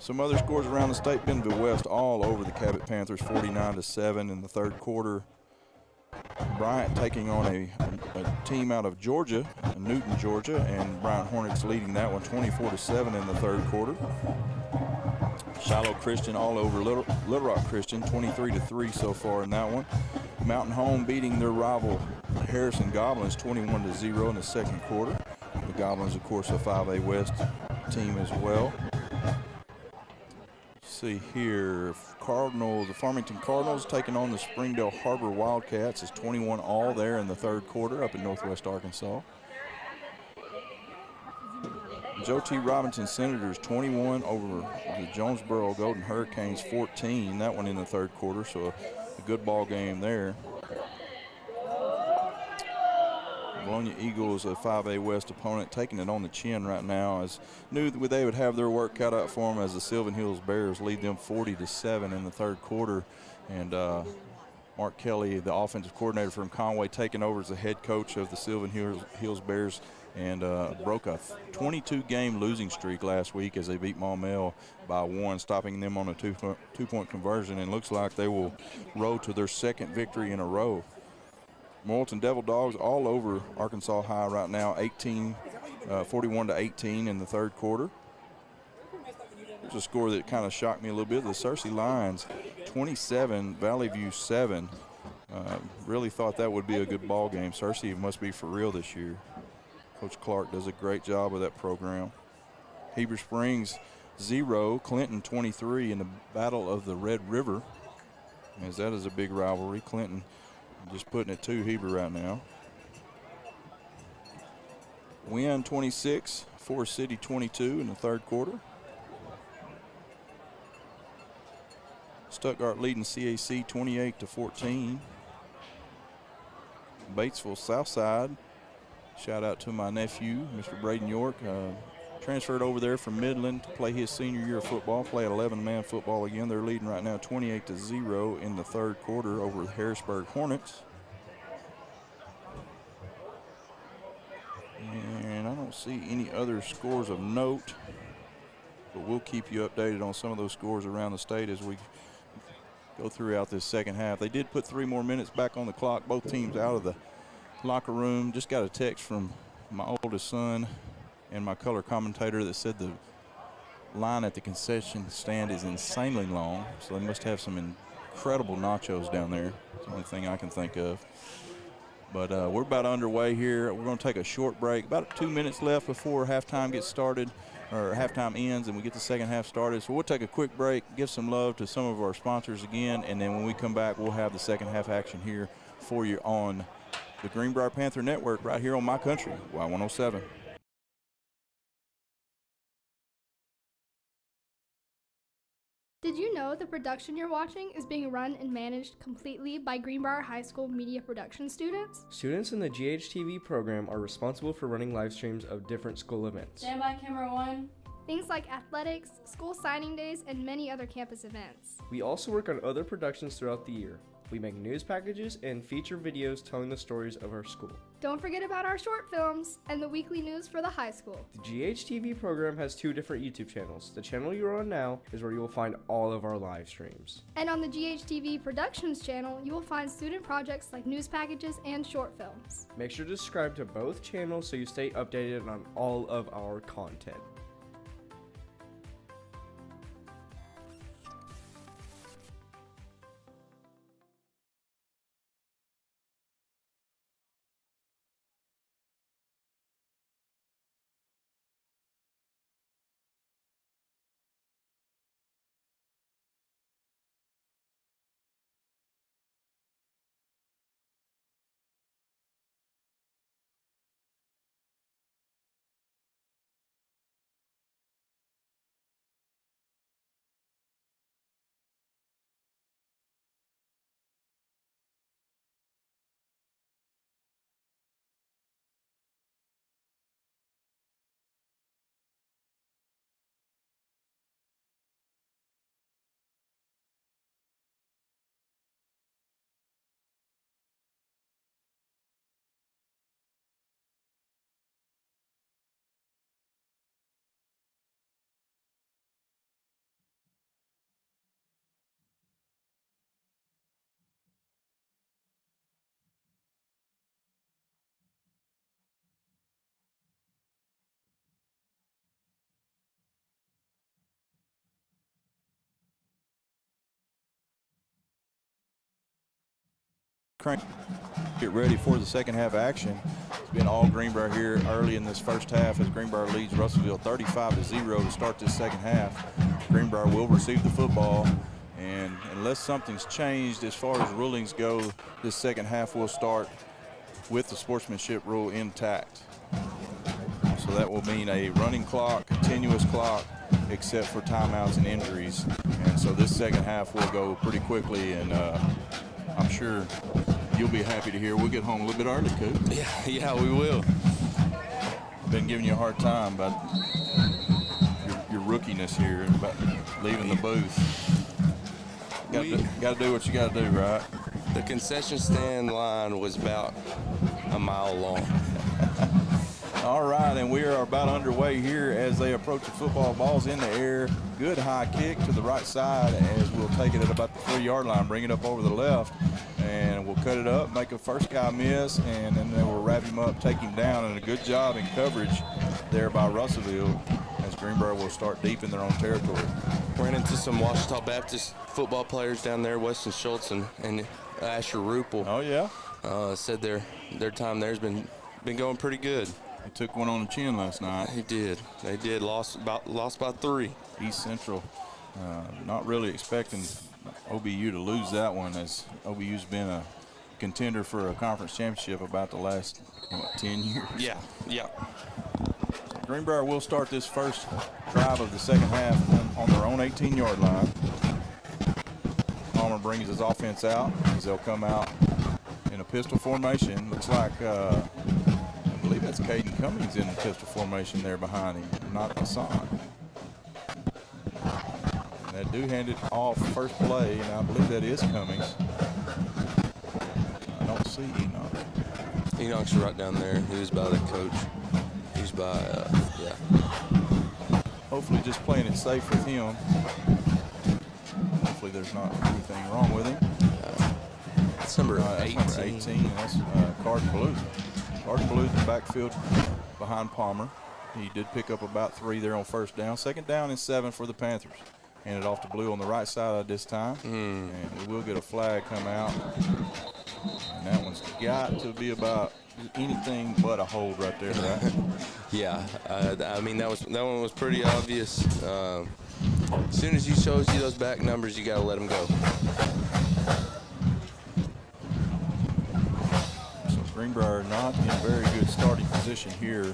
Some other scores around the state. Bentonville West all over the Cabot Panthers 49-7 in the third quarter. Bryant taking on a team out of Georgia, Newton, Georgia, and Bryant Hornets leading that one 24-7 in the third quarter. Shiloh Christian all over Little Rock Christian 23-3 so far in that one. Mountain Home beating their rival Harrison Goblins 21-0 in the second quarter. The Goblins, of course, a 5A West team as well. See here, the Farmington Cardinals taking on the Springdale Harbor Wildcats. It's 21 all there in the third quarter up in Northwest Arkansas. Joe T. Robinson Senators 21 over the Jonesboro Golden Hurricanes 14. That one in the third quarter, so a good ball game there. Bologna Eagles, a 5A West opponent, taking it on the chin right now, as knew that they would have their work cut out for them, as the Sylvan Hills Bears lead them 40-7 in the third quarter. And Mark Kelly, the offensive coordinator from Conway, taking over as the head coach of the Sylvan Hills Bears, and broke a 22-game losing streak last week as they beat Maumelle by 1, stopping them on a two-point conversion, and looks like they will row to their second victory in a row. Morrilton Devil Dogs all over Arkansas High right now, 41-18 in the third quarter. There's a score that kind of shocked me a little bit. The Searcy Lions 27, Valley View 7. Really thought that would be a good ball game. Searcy must be for real this year. Coach Clark does a great job with that program. Heber Springs 0, Clinton 23 in the Battle of the Red River, as that is a big rivalry. Clinton just putting it to Heber right now. Wynn 26, Forest City 22 in the third quarter. Stuttgart leading CAC 28-14. Batesville Southside, shout out to my nephew, Mr. Braden York, transferred over there from Midland to play his senior year of football, play 11-man football again. They're leading right now 28-0 in the third quarter over the Harrisburg Hornets. And I don't see any other scores of note, but we'll keep you updated on some of those scores around the state as we go throughout this second half. They did put 3 more minutes back on the clock, both teams out of the locker room. Just got a text from my oldest son and my color commentator that said the line at the concession stand is insanely long, so they must have some incredible nachos down there. It's the only thing I can think of. But we're about underway here. We're going to take a short break. About 2 minutes left before halftime gets started, or halftime ends, and we get the second half started. So we'll take a quick break, give some love to some of our sponsors again, and then when we come back, we'll have the second half action here for you on the Greenbrier Panther Network right here on My Country, Y107. Did you know the production you're watching is being run and managed completely by Greenbrier High School media production students? Students in the GHTV program are responsible for running live streams of different school events. Stand by, camera one. Things like athletics, school signing days, and many other campus events. We also work on other productions throughout the year. We make news packages and feature videos telling the stories of our school. Don't forget about our short films and the weekly news for the high school. The GHTV program has 2 different YouTube channels. The channel you're on now is where you will find all of our live streams. And on the GHTV Productions channel, you will find student projects like news packages and short films. Make sure to subscribe to both channels so you stay updated on all of our content. Get ready for the second half action. It's been all Greenbrier here early in this first half as Greenbrier leads Russellville 35-0 to start this second half. Greenbrier will receive the football, and unless something's changed as far as rulings go, this second half will start with the sportsmanship rule intact. So that will mean a running clock, continuous clock, except for timeouts and injuries. And so this second half will go pretty quickly, and I'm sure you'll be happy to hear we'll get home a little bit early, Coop. Yeah, we will. Been giving you a hard time about your rookiness here and about leaving the booth. Got to do what you got to do, right? The concession stand line was about a mile long. All right, and we are about underway here as they approach the football. Ball's in the air. Good high kick to the right side as we'll take it at about the 3-yard line, bring it up over the left, and we'll cut it up, make a first guy miss, and then we'll wrap him up, take him down, and a good job in coverage there by Russellville as Greenbrier will start deep in their own territory. Ran into some Washita Baptist football players down there, Weston Schultz and Asher Rupel. Oh, yeah? Said their time there's been going pretty good. He took one on the chin last night. He did. They did. Lost by 3. East Central not really expecting OBU to lose that one, as OBU's been a contender for a conference championship about the last 10 years. Yeah. So Greenbrier will start this first drive of the second half on their own 18-yard line. Palmer brings his offense out as they'll come out in a pistol formation. Looks like I believe that's Caden Cummings in the pistol formation there behind him, not Hassan. They do hand it off first play, and I believe that is Cummings. I don't see Enoch. Enoch's right down there. He was by the coach. He's by, yeah. Hopefully just playing it safe with him. Hopefully there's not anything wrong with him. That's number 18. That's number 18. That's Carden Blue. Carden Blue in the backfield behind Palmer. He did pick up about 3 there on first down. Second down and 7 for the Panthers. Handed off to Blue on the right side at this time. And we will get a flag come out. And that one's got to be about anything but a hold right there, right? Yeah, I mean that one was pretty obvious. As soon as he shows you those back numbers, you got to let him go. So Greenbrier not in very good starting position here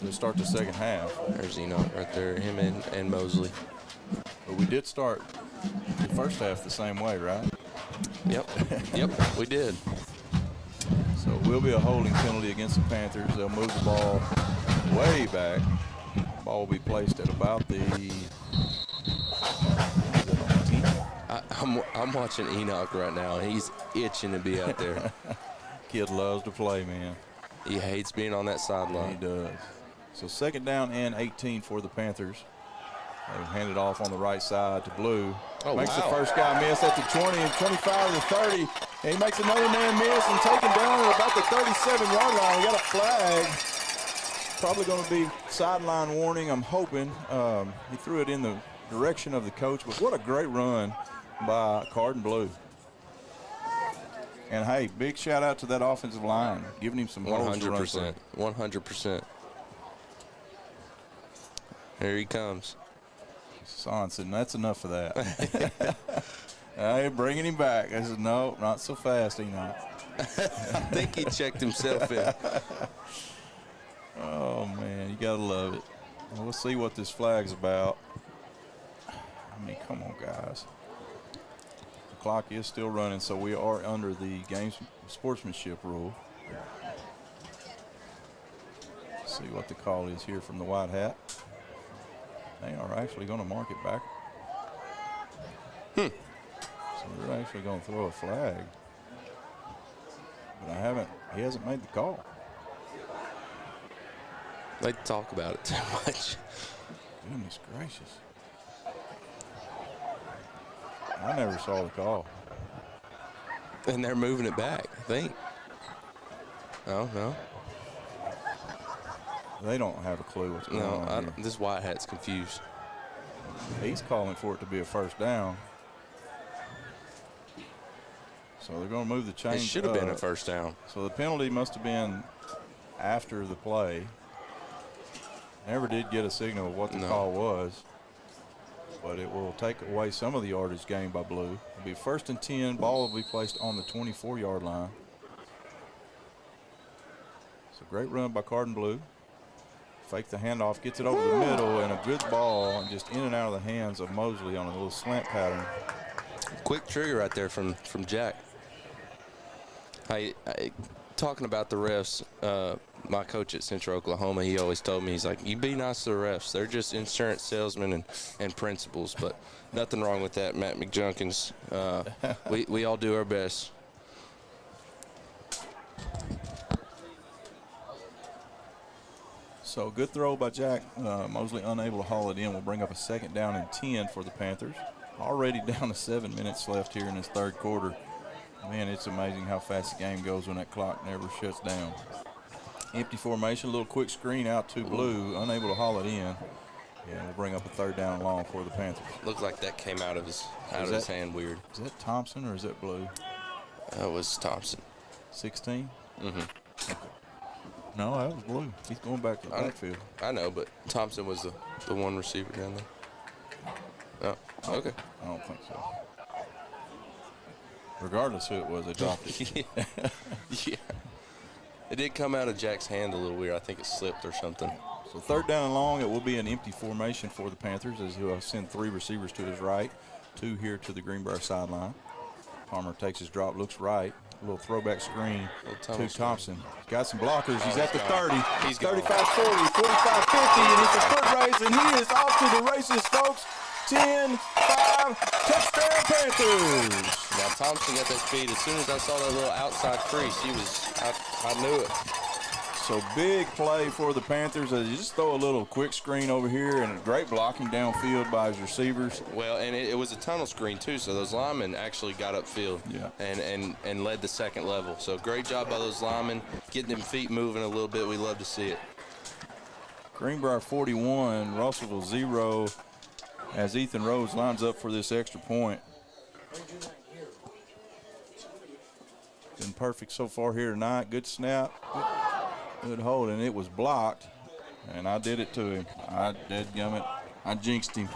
to start the second half. There's Enoch right there, him and Mosley. But we did start the first half the same way, right? Yep. Yep, we did. So it will be a holding penalty against the Panthers. They'll move the ball way back. The ball will be placed at about the 19. I'm watching Enoch right now, and he's itching to be out there. Kid loves to play, man. He hates being on that He sideline. does. So 2nd down and 18 for the Panthers. They hand it off on the right side to Blue. Oh, makes the wow. first guy miss at the 20 and 25 to the 30. And he makes another man miss and taken down at about the 37-yard line. We got a flag. Probably going to be sideline warning, I'm hoping. He threw it in the direction of the coach, but what a great run by Card and Blue. And, hey, big shout-out to that offensive line, giving him some holes to run through. 100%. Here he comes. Sonson, that's enough of that. Hey, bringing him back. I said, no, not so fast, Enoch. I think he checked himself in. Oh, man, you got to love it. Well, we'll see what this flag's about. I mean, come on, guys. The clock is still running, so we are under the game sportsmanship rule. Let's see what the call is here from the white hat. They are actually going to mark it back. So they're actually going to throw a flag. But he hasn't made the call. They talk about it too much. Goodness gracious. I never saw the call. And they're moving it back, I think. Oh, no. They don't have a clue what's going No, on here. this white hat's confused. He's calling for it to be a first down. So they're going to move the chains. It should have been a first down. So the penalty must have been after the play. Never did get a signal of what the call was. But it will take away some of the yardage gained by Blue. It'll be 1st and 10. Ball will be placed on the 24-yard line. So great run by Card and Blue. Fake the handoff, gets it over the middle, and a good ball, and just in and out of the hands of Mosley on a little slant pattern. Quick trigger right there from Jack. Talking about the refs, my coach at Central Oklahoma, he always told me, he's like, you be nice to the refs. They're just insurance salesmen and principals, but nothing wrong with that, Matt McJunkins. We all do our best. So good throw by Jack. Mosley unable to haul it in. Will bring up a 2nd down and 10 for the Panthers. Already down to 7 minutes left here in this 3rd quarter. Man, it's amazing how fast the game goes when that clock never shuts down. Empty formation, a little quick screen out to Blue, unable to haul it in. And we'll bring up a 3rd down and long for the Panthers. Looked like that came out of his hand weird. Is that Thompson or is that Blue? That was Thompson. 16? Mm-hmm. Okay. No, that was Blue. He's going back to the backfield. I know, but Thompson was the one receiver down there. Oh, okay. I don't think so. Regardless who it was, they dropped it. Yeah. It did come out of Jack's hand a little weird. I think it slipped or something. So 3rd down and long, it will be an empty formation for the Panthers as he'll send 3 receivers to his right, 2 here to the Greenbrier sideline. Palmer takes his drop, looks right. A little throwback screen to Thompson. He's got some blockers. He's at the 30. He's 35-40, 45-50, and it's a foot race, and he is off to the races, folks. 10-5, touchdown Panthers. Now Thompson got that speed. As soon as I saw that little outside crease, I knew it. So big play for the Panthers as you just throw a little quick screen over here and a great blocking downfield by his receivers. Well, and it was a tunnel screen too, so those linemen actually got upfield and led the 2nd level. So great job by those linemen, getting them feet moving a little bit. We love to see it. Greenbrier 41, Russellville 0 as Ethan Rhodes lines up for this extra point. Been perfect so far here tonight. Good snap. Good hold, and it was blocked, and I did it to him. I dadgummit. I jinxed him.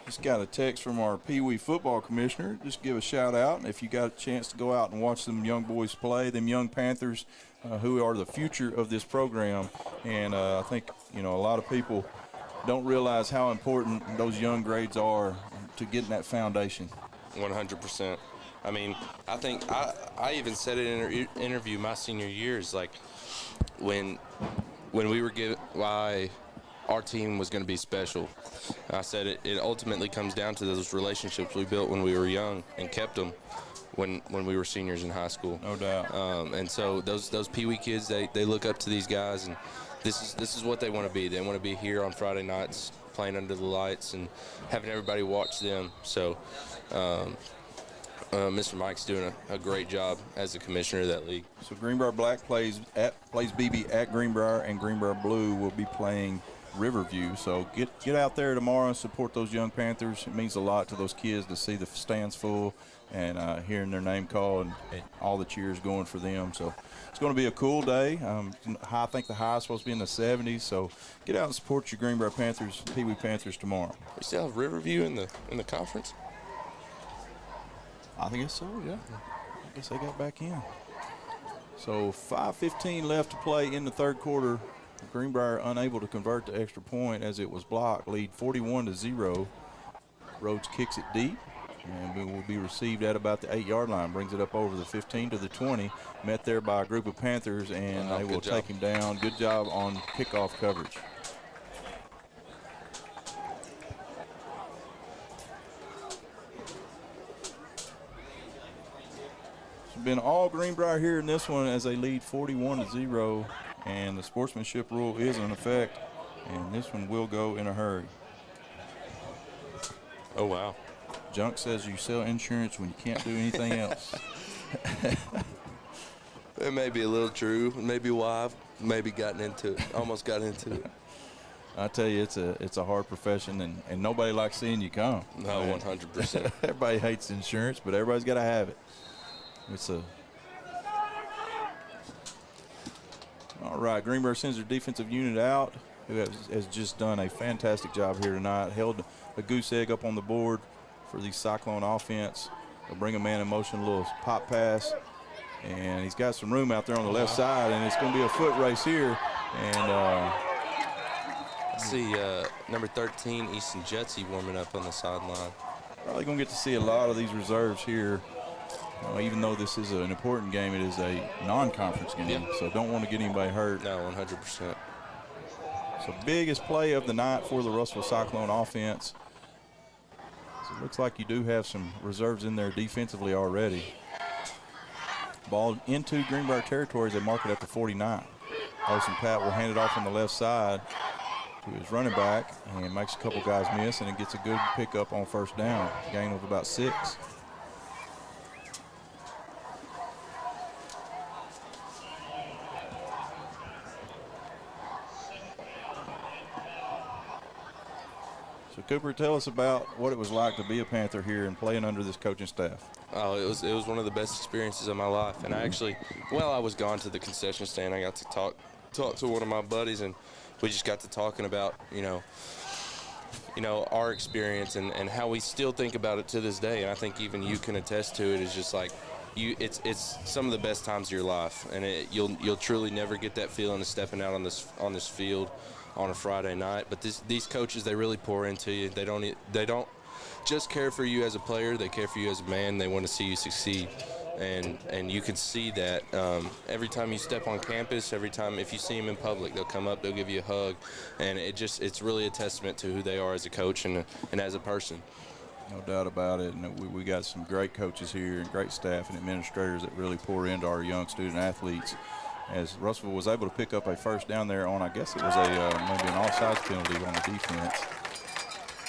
Just got a text from our Pee Wee football commissioner. Just give a shout out. If you got a chance to go out and watch them young boys play, them young Panthers, who are the future of this program. And I think, a lot of people don't realize how important those young grades are to getting that foundation. 100%. I mean, I think I even said it in an interview my senior years, like when we were given why our team was going to be special. I said it ultimately comes down to those relationships we built when we were young and kept them when we were seniors in high school. No doubt. And so those Pee Wee kids, they look up to these guys, and this is what they want to be. They want to be here on Friday nights playing under the lights and having everybody watch them. So Mr. Mike's doing a great job as the commissioner of that league. So Greenbrier Black plays BB at Greenbrier, and Greenbrier Blue will be playing Riverview. So get out there tomorrow and support those young Panthers. It means a lot to those kids to see the stands full and hearing their name called and all the cheers going for them. So it's going to be a cool day. I think the high is supposed to be in the 70s. So get out and support your Greenbrier Panthers, Pee Wee Panthers tomorrow. We still have Riverview in the conference? I think so, yeah. I guess they got back in. So 5:15 left to play in the third quarter. Greenbrier unable to convert the extra point as it was blocked. Lead 41-0. Rhodes kicks it deep, and it will be received at about the 8-yard line. Brings it up over the 15 to the 20. Met there by a group of Panthers, and they will take him down. Good job on kickoff coverage. It's been all Greenbrier here in this one as they lead 41-0. And the sportsmanship rule is in effect, and this one will go in a hurry. Oh, wow. Junk says you sell insurance when you can't do anything else. It may be a little true. Maybe why I've maybe gotten into it, almost got into it. I tell you, it's a hard profession, and nobody likes seeing you come. No, 100%. Everybody hates insurance, but everybody's got to have it. All right, Greenbrier sends their defensive unit out, who has just done a fantastic job here tonight. Held a goose egg up on the board for the Cyclone offense. They'll bring a man in motion, a little pop pass, and he's got some room out there on the left side, and it's going to be a foot race here. And see number 13, Easton Jetsy, warming up on the sideline. Probably going to get to see a lot of these reserves here. Even though this is an important game, it is a non-conference game, so don't want to get anybody hurt. No, 100%. So biggest play of the night for the Russellville Cyclone offense. So it looks like you do have some reserves in there defensively already. Ball into Greenbrier territory as they mark it up to 49. Olsen Pat will hand it off on the left side to his running back and makes a couple guys miss, and it gets a good pickup on first down. Gain of about 6. So Cooper, tell us about what it was like to be a Panther here and playing under this coaching staff. Oh, it was one of the best experiences of my life. And I actually, while I was gone to the concession stand, I got to talk to one of my buddies, and we just got to talking about, our experience and how we still think about it to this day. And I think even you can attest to it. It's just like it's some of the best times of your life, and you'll truly never get that feeling of stepping out on this field on a Friday night. But these coaches, they really pour into you. They don't just care for you as a player. They care for you as a man. They want to see you succeed, and you can see that every time you step on campus. Every time if you see them in public, they'll come up, they'll give you a hug, and it's really a testament to who they are as a coach and as a person. No doubt about it. And we got some great coaches here and great staff and administrators that really pour into our young student athletes. As Russellville was able to pick up a first down there on, I guess it was maybe an offsides penalty on the defense.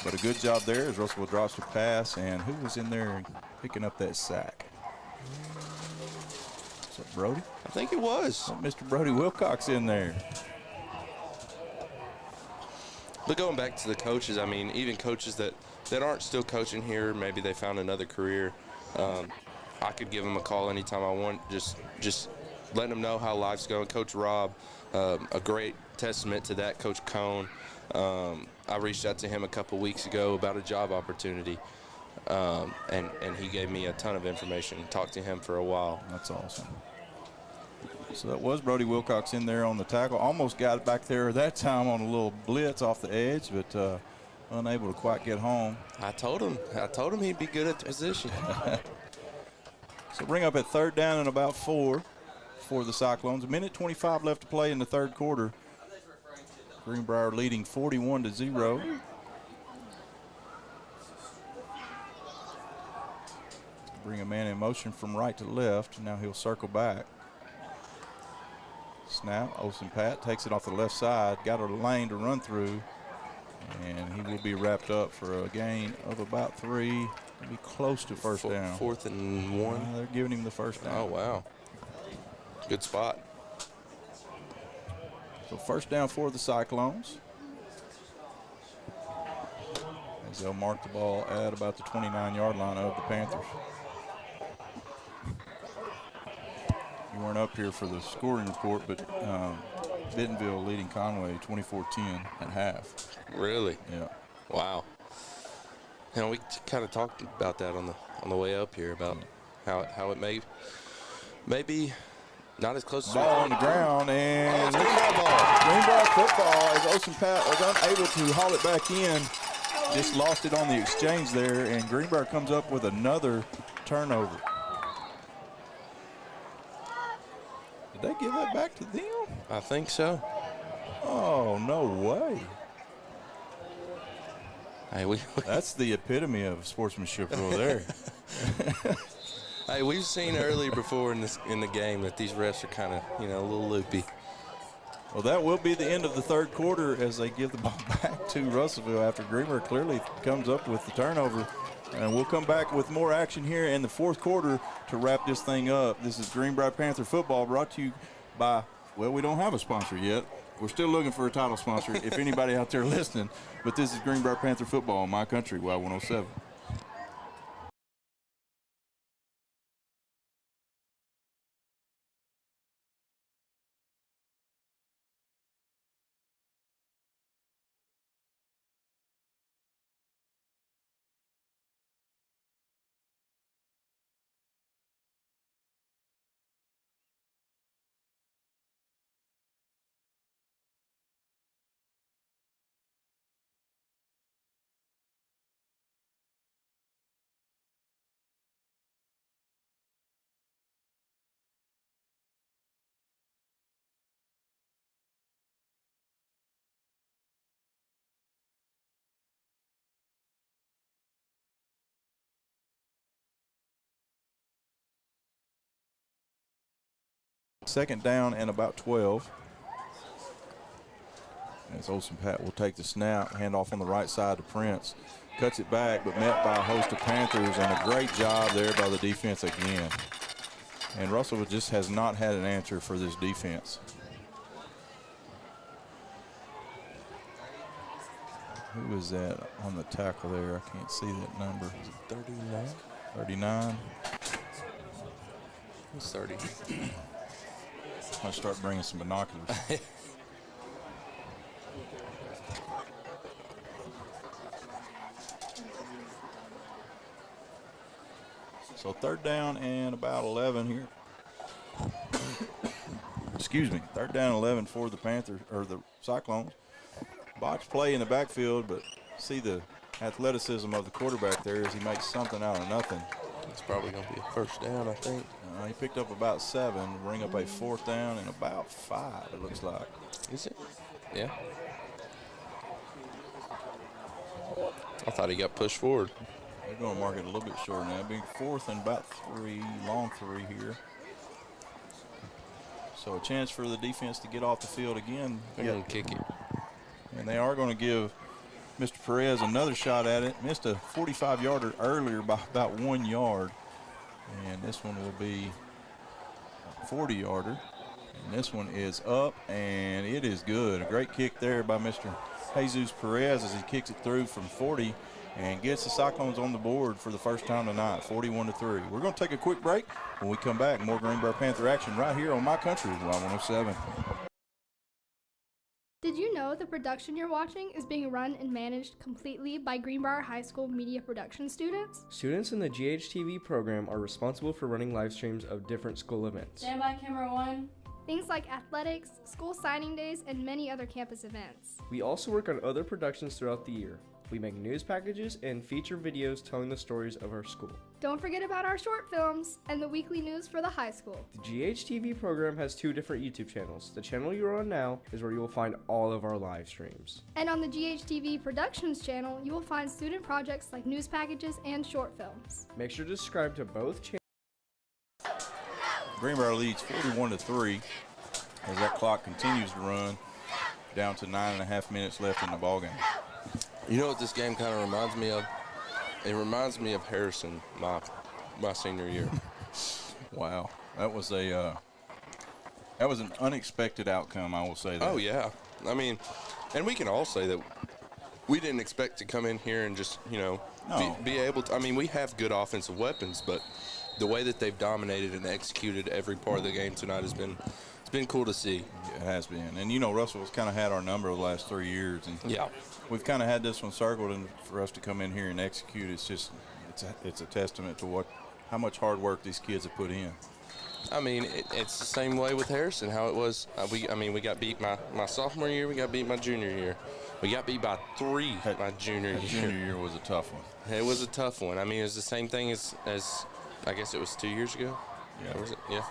But a good job there as Russellville drops the pass. And who was in there picking up that sack? Was that Brody? I think it was. Mr. Brody Wilcox in there. But going back to the coaches, I mean, even coaches that aren't still coaching here, maybe they found another career. I could give them a call anytime I want, just letting them know how life's going. Coach Rob, a great testament to that. Coach Cone, I reached out to him a couple weeks ago about a job opportunity, and he gave me a ton of information. Talked to him for a while. That's awesome. So that was Brody Wilcox in there on the tackle. Almost got it back there that time on a little blitz off the edge, but unable to quite get home. I told him he'd be good at the position. So bring up at 3rd down and about 4 for the Cyclones. 1:25 left to play in the 3rd quarter. Greenbrier leading 41-0. Bring a man in motion from right to left. Now he'll circle back. Snap. Olsen Pat takes it off the left side. Got a lane to run through. And he will be wrapped up for a gain of about 3. Be close to first down. 4th and 1. They're giving him the first down. Oh, wow. Good spot. So first down for the Cyclones. As they'll mark the ball at about the 29-yard line of the Panthers. You weren't up here for the scoring report, but Bentonville leading Conway 24-10 at half. Really? Yeah. Wow. You know, we kind of talked about that on the way up here about how it may be not as close as ball on the ground, and Greenbrier football as Olsen Pat was unable to haul it back in. Just lost it on the exchange there, and Greenbrier comes up with another turnover. Did they give that back to them? I think so. Oh, no way. Hey, that's the epitome of sportsmanship over there. Hey, we've seen earlier before in the game that these refs are kind of, a little loopy. Well, that will be the end of the 3rd quarter as they give the ball back to Russellville after Greenbrier clearly comes up with the turnover. And we'll come back with more action here in the 4th quarter to wrap this thing up. This is Greenbrier Panther football brought to you by, well, we don't have a sponsor yet. We're still looking for a title sponsor if anybody out there listening. But this is Greenbrier Panther football on My Country, Y107. Second down and about 12. As Olsen Pat will take the snap, hand off on the right side to Prince. Cuts it back, but met by a host of Panthers, and a great job there by the defense again. And Russell just has not had an answer for this defense. Who is that on the tackle there? I can't see that number. Is it 39? 39. It's 30. I'll start bringing some binoculars. So 3rd down and about 11 here. Excuse me. 3rd down and 11 for the Panthers, or the Cyclones. Box play in the backfield, but see the athleticism of the quarterback there as he makes something out of nothing. It's probably going to be a first down, I think. He picked up about 7, bring up a 4th down and about 5, it looks like. Is it? Yeah. I thought he got pushed forward. They're going to mark it a little bit short now. Being 4th and about 3, long 3 here. So a chance for the defense to get off the field again. They're going to kick it. And they are going to give Mr. Perez another shot at it. Missed a 45-yarder earlier by about 1 yard. And this one will be a 40-yarder. And this one is up, and it is good. A great kick there by Mr. Jesus Perez as he kicks it through from 40 and gets the Cyclones on the board for the first time tonight, 41-3. We're going to take a quick break. When we come back, more Greenbrier Panther action right here on My Country, Y107. Did you know the production you're watching is being run and managed completely by Greenbrier High School media production students? Students in the GHTV program are responsible for running live streams of different school events. Stand by, camera 1. things like athletics, school signing days, and many other campus events. We also work on other productions throughout the year. We make news packages and feature videos telling the stories of our school. Don't forget about our short films and the weekly news for the high school. The GHTV program has 2 different YouTube channels. The channel you're on now is where you will find all of our live streams. And on the GHTV Productions channel, you will find student projects like news packages and short films. Make sure to subscribe to both channels. Greenbrier leads 41-3 as that clock continues to run down to 9.5 minutes left in the ballgame. You know what this game kind of reminds me of? It reminds me of Harrison, my senior year. Wow, that was an unexpected outcome, I will say that. Oh, yeah. I mean, and we can all say that we didn't expect to come in here and just, No. be able to. I mean, we have good offensive weapons, but the way that they've dominated and executed every part of the game tonight it's been cool to see. It has been. And, Russellville's kind of had our number the last 3 years. And Yeah. we've kind of had this one circled, and for us to come in here and execute, it's a testament to how much hard work these kids have put in. I mean, it's the same way with Harrison, how it was. We got beat my sophomore year. We got beat my junior year. We got beat by 3 my junior year. Junior year was a tough one. It was a tough one. I mean, it was the same thing as I guess it was 2 years ago. Yeah. Or was it? Yeah.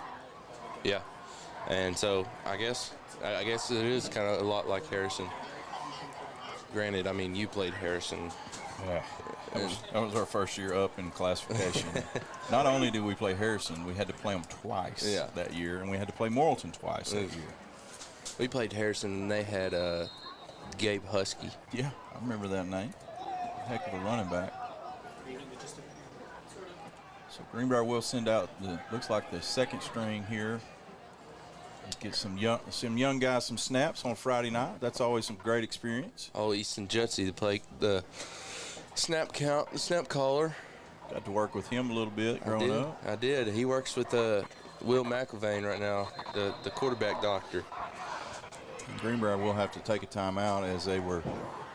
Yeah. And so I guess it is kind of a lot like Harrison. Granted, I mean, you played Harrison. Yeah. That was our first year up in classification. Not only did we play Harrison, we had to play them twice that year, and we had to play Morrilton twice that year. We played Harrison, and they had Gabe Husky. Yeah, I remember that name. Heck of a running back. So Greenbrier will send out looks like the second string here. Get some young guys some snaps on Friday night. That's always some great experience. Oh, Easton Jutsey to play the snap caller. Got to work with him a little bit growing up. I did. He works with Will McIlvain right now, the quarterback doctor. And Greenbrier will have to take a timeout as they were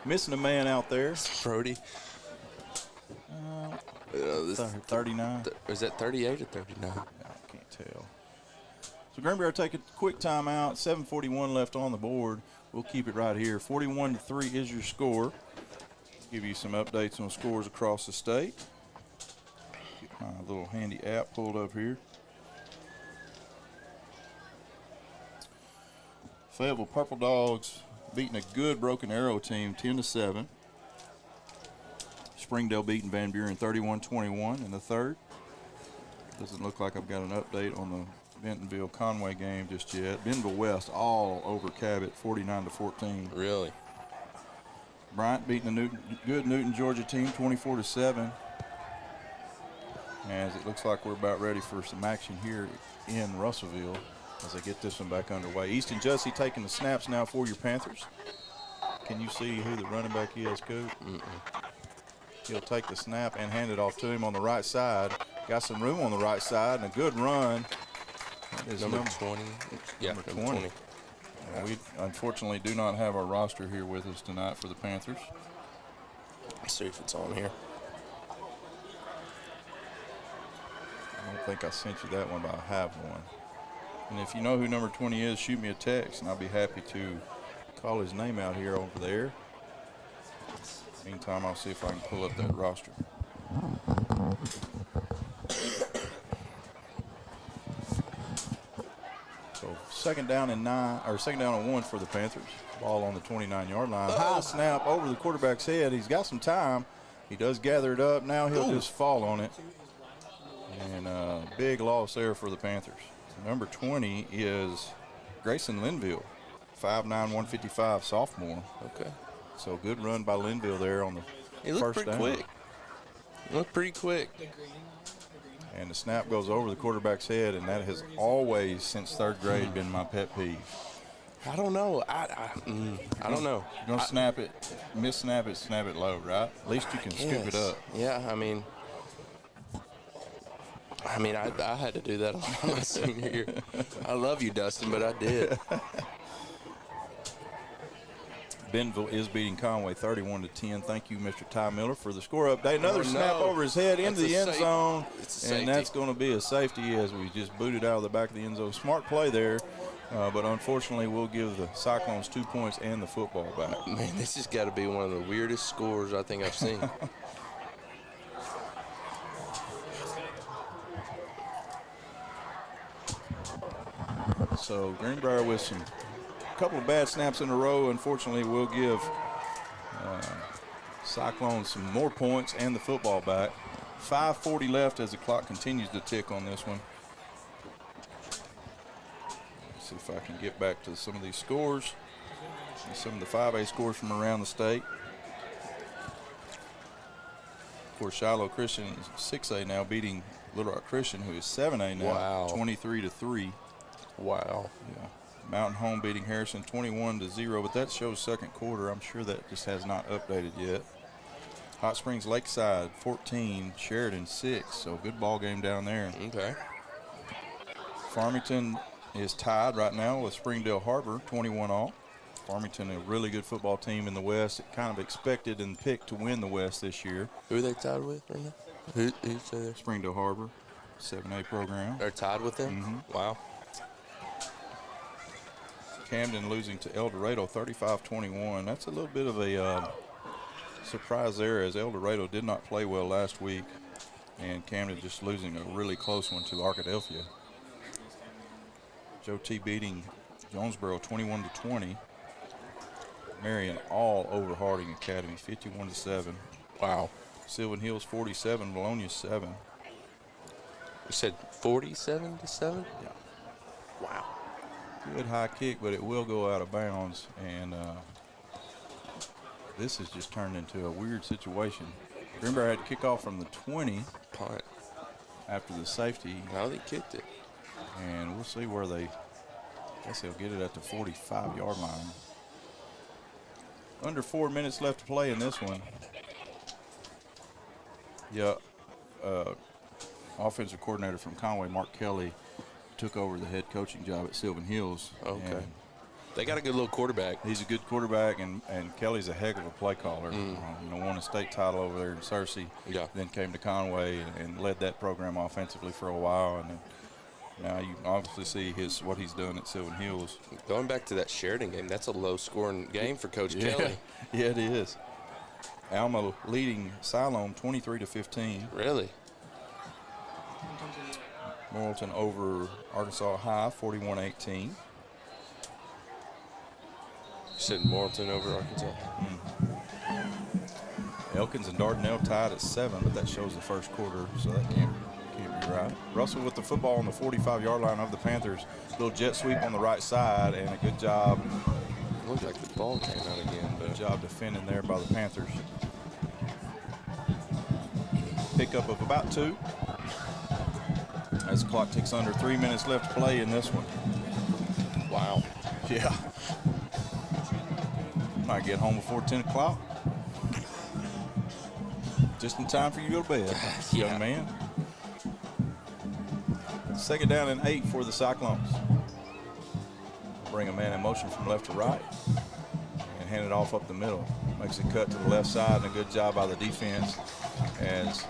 missing a man out there. Brody. 39. Is that 38 or 39? I can't tell. So Greenbrier take a quick timeout. 7:41 left on the board. We'll keep it right here. 41-3 is your score. Give you some updates on scores across the state. Get my little handy app pulled up here. Fayetteville Purple Dogs beating a good Broken Arrow team 10-7. Springdale beating Van Buren 31-21 in the third. Doesn't look like I've got an update on the Bentonville-Conway game just yet. Bentonville West all over Cabot 49-14. Really? Bryant beating the good Newton, Georgia team 24-7. As it looks like we're about ready for some action here in Russellville as they get this one back underway. Easton Jussey taking the snaps now for your Panthers. Can you see who the running back is, Coop? He'll take the snap and hand it off to him on the right side. Got some room on the right side and a good run. That is Number 20. Yeah, number 20. We unfortunately do not have our roster here with us tonight for the Panthers. Let's see if it's on here. I don't think I sent you that one, but I have one. And if you know who number 20 is, shoot me a text, and I'll be happy to call his name out here over there. Meantime, I'll see if I can pull up that roster. So second down and 1 for the Panthers. Ball on the 29-yard line. High snap over the quarterback's head. He's got some time. He does gather it up. Now he'll just fall on it. And big loss there for the Panthers. Number 20 is Grayson Linville, 5'9", 155 sophomore. Okay. So good run by Linville there on the first down. Quick. He looked pretty quick. And the snap goes over the quarterback's head, and that has always, since third grade, been my pet peeve. I don't know. I don't know. You're going to snap it, snap it low, right? At least you can scoop it up. Yeah, I mean, I had to do that on my senior year. I love you, Dustin, but I did. Bentonville is beating Conway 31-10. Thank you, Mr. Ty Miller, for the score update. Another snap over his head into the end zone, and that's going to be a safety as we just booted out of the back of the end zone. Smart play there But unfortunately, we'll give the Cyclones 2 points and the football back. Man, this has got to be one of the weirdest scores I think I've seen. So Greenbrier with a couple of bad snaps in a row, unfortunately, will give Cyclones some more points and the football back. 5:40 left as the clock continues to tick on this one. Let's see if I can get back to some of these scores and some of the 5A scores from around the state. Of course, Shiloh Christian is 6A now, beating Little Rock Christian, who is 7A now, Wow. 23-3. Wow. Yeah. Mountain Home beating Harrison 21-0, but that shows second quarter. I'm sure that just has not updated yet. Hot Springs Lakeside 14, Sheridan 6, so good ball game down there. Okay. Farmington is tied right now with Springdale Harbor 21-all. Farmington, a really good football team in the West, kind of expected and picked to win the West this year. Who are they tied with right now? Who's there? Springdale Harbor, 7A program. They're tied with them? Mhm. Wow. Camden losing to El Dorado 35-21. That's a little bit of a surprise there, as El Dorado did not play well last week, and Camden just losing a really close one to Arkadelphia. Joe T beating Jonesboro 21-20. Marion all over Harding Academy 51-7. Wow. Sylvan Hills 47, Bologna 7. You said 47-7? Yeah. Wow. Good high kick, but it will go out of bounds, and this has just turned into a weird situation. Greenbrier had to kick off from the 20 Punt. after the safety, Now they kicked it. and we'll see where they, I guess they'll get it at the 45-yard line. Under 4 minutes left to play in this one. Yeah, offensive coordinator from Conway, Mark Kelly, took over the head coaching job at Sylvan Hills. Okay. And They got a good little quarterback. he's a good quarterback, and Kelly's a heck of a play caller. Won a state title over there in Searcy. Yeah. Then came to Conway and led that program offensively for a while, and then now you obviously see what he's done at Sylvan Hills. Going back to that Sheridan game, that's a low-scoring game for Coach Kelly. Yeah, it is. Alma leading Siloam 23-15. Really? Morrilton over Arkansas High 41-18. You said Morrilton over Arkansas. Elkins and Dardanelle tied at 7, but that shows the first quarter, so that can't be right. Russell with the football on the 45-yard line of the Panthers. Little jet sweep on the right side, and a good job. Looked like the ball came out again, but Good job defending there by the Panthers. Pickup of about 2. As the clock ticks under, 3 minutes left to play in this one. wow. Yeah. Might get home before 10 o'clock. Just in time for you to go to bed, Yeah. young man. Second down and 8 for the Cyclones. Bring a man in motion from left to right and hand it off up the middle. Makes a cut to the left side, and a good job by the defense as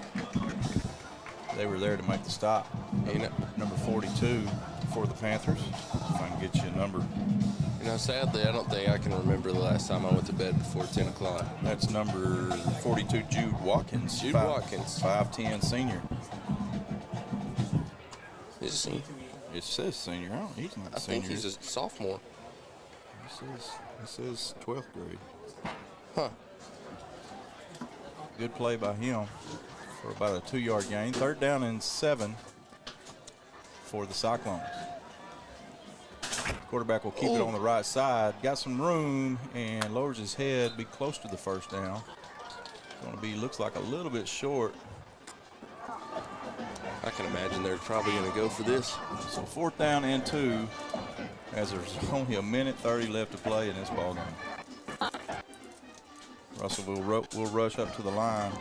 they were there to make the stop. Number 42 for the Panthers. If I can get you a number. You know, sadly, I don't think I can remember the last time I went to bed before 10 o'clock. That's number 42, Jude Watkins. Jude Watkins. 5'10" senior. Is he? It says senior. He's not I senior. think he's a sophomore. It says 12th grade. Huh. Good play by him for about a 2-yard gain. Third down and 7 for the Cyclones. Quarterback will keep it on the right side. Got some room and lowers his head, be close to the first down. Going to be, looks like a little bit short. I can imagine they're probably going to go for this. So 4th down and 2, as there's only 1:30 left to play in this ballgame. Russellville will rush up to the line.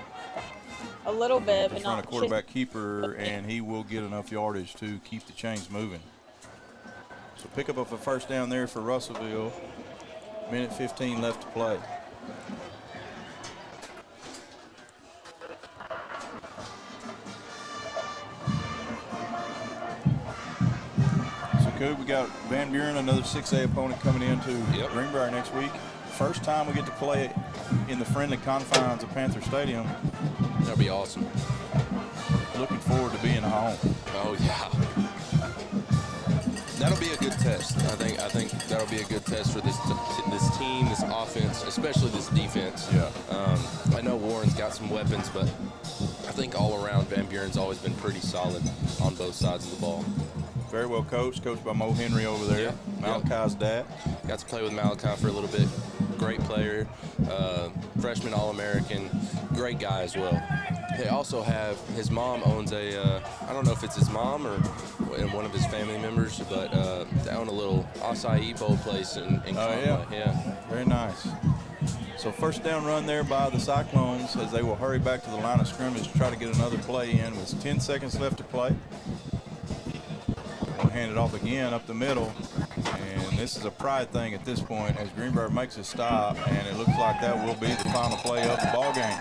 A little bit, In but front not of quarterback keeper, and he will get enough yardage to keep the chains moving. So pick up a first down there for Russellville. 1:15 left to play. So Coop, we got Van Buren, another 6A opponent coming into Yep. Greenbrier next week. First time we get to play in the friendly confines of Panther Stadium. That'll be awesome. Looking forward to being home. Oh yeah. That'll be a good test. I think that'll be a good test for this team, this offense, especially this defense. Yeah. I know Warren's got some weapons, but I think all around Van Buren's always been pretty solid on both sides of the ball. Very well coached by Mo Henry over there, Yep. Malachi's dad. Got to play with Malachi for a little bit. Great player, freshman All-American, great guy as well. They also have, his mom owns a, I don't know if it's his mom or one of his family members, but they own a little acai bowl place in Conway. Yeah. Very nice. So first down run there by the Cyclones as they will hurry back to the line of scrimmage to try to get another play in with 10 seconds left to play. We'll hand it off again up the middle. And this is a pride thing at this point as Greenbrier makes a stop, and it looks like that will be the final play of the ball game.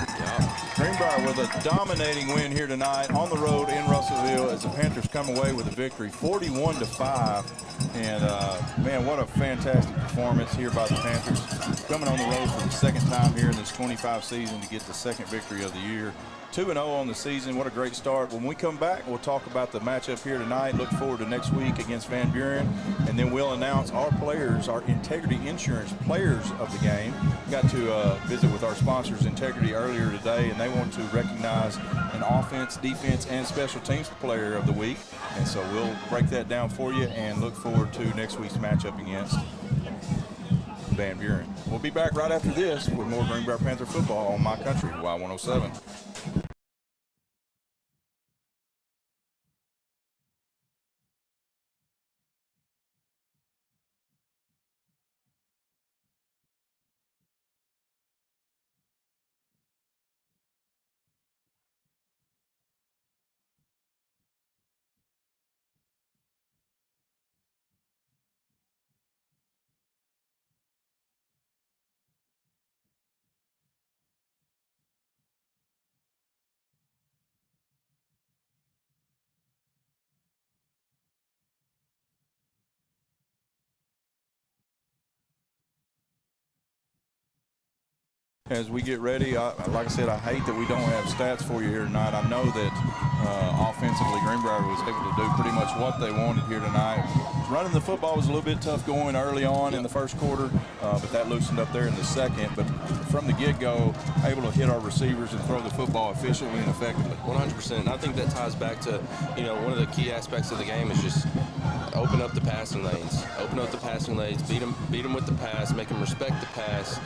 Greenbrier with a dominating win here tonight on the road in Russellville as the Panthers come away with a victory, 41-5. And man, what a fantastic performance here by the Panthers, coming on the road for the second time here in this 25 season to get the second victory of the year. 2-0 on the season. What a great start. When we come back, we'll talk about the matchup here tonight. Look forward to next week against Van Buren. And then we'll announce our players, our Integrity Insurance players of the game. Got to visit with our sponsors, Integrity, earlier today, and they want to recognize an offense, defense, and special teams player of the week. And so we'll break that down for you and look forward to next week's matchup against Van Buren. We'll be back right after this with more Greenbrier Panther football on My Country, Y107. As we get ready, like I said, I hate that we don't have stats for you here tonight. I know that offensively Greenbrier was able to do pretty much what they wanted here tonight. Running the football was a little bit tough going early on in the first quarter, but that loosened up there in the second. But from the get-go, able to hit our receivers and throw the football efficiently and effectively. 100%. And I think that ties back to, one of the key aspects of the game is just open up the passing lanes. Open up the passing lanes, beat them with the pass, make them respect the pass,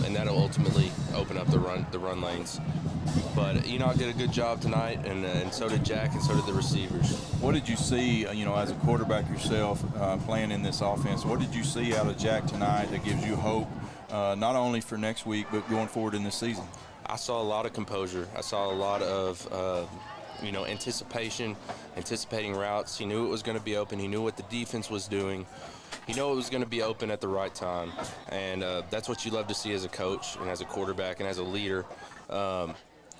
and that'll ultimately open up the run lanes. But I did a good job tonight, and so did Jack, and so did the receivers. What did you see, as a quarterback yourself, playing in this offense? What did you see out of Jack tonight that gives you hope, not only for next week, but going forward in this season? I saw a lot of composure. I saw a lot of anticipating routes. He knew it was going to be open. He knew what the defense was doing. He knew it was going to be open at the right time. And that's what you love to see as a coach and as a quarterback and as a leader.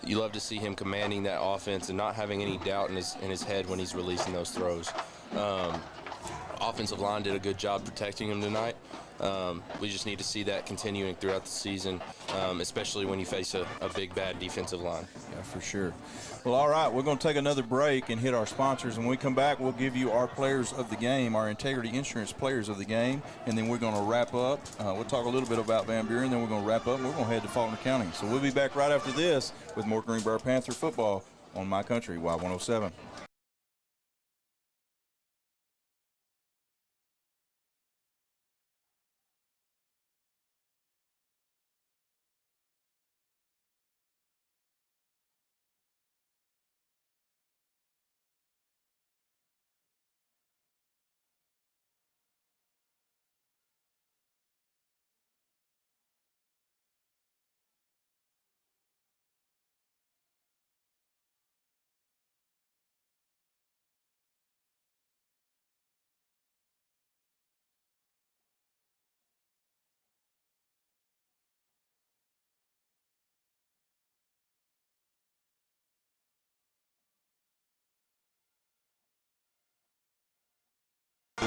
You love to see him commanding that offense and not having any doubt in his head when he's releasing those throws. Offensive line did a good job protecting him tonight. We just need to see that continuing throughout the season, especially when you face a big, bad defensive line. Yeah, for sure. Well, all right, we're going to take another break and hit our sponsors. And when we come back, we'll give you our players of the game, our Integrity Insurance players of the game, and then we're going to wrap up. We'll talk a little bit about Van Buren, then we're going to wrap up, and we're going to head to Faulkner County. So we'll be back right after this with more Greenbrier Panther football on My Country, Y107.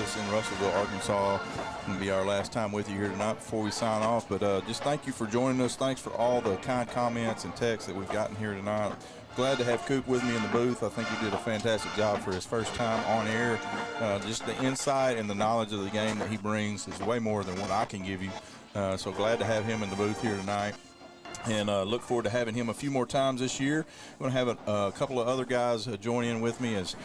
us in Russellville, Arkansas. It's going to be our last time with you here tonight before we sign off. But just thank you for joining us. Thanks for all the kind comments and texts that we've gotten here tonight. Glad to have Coop with me in the booth. I think he did a fantastic job for his first time on air. Just the insight and the knowledge of the game that he brings is way more than what I can give you. So glad to have him in the booth here tonight. And look forward to having him a few more times this year. I'm going to have a couple of other guys join in with me as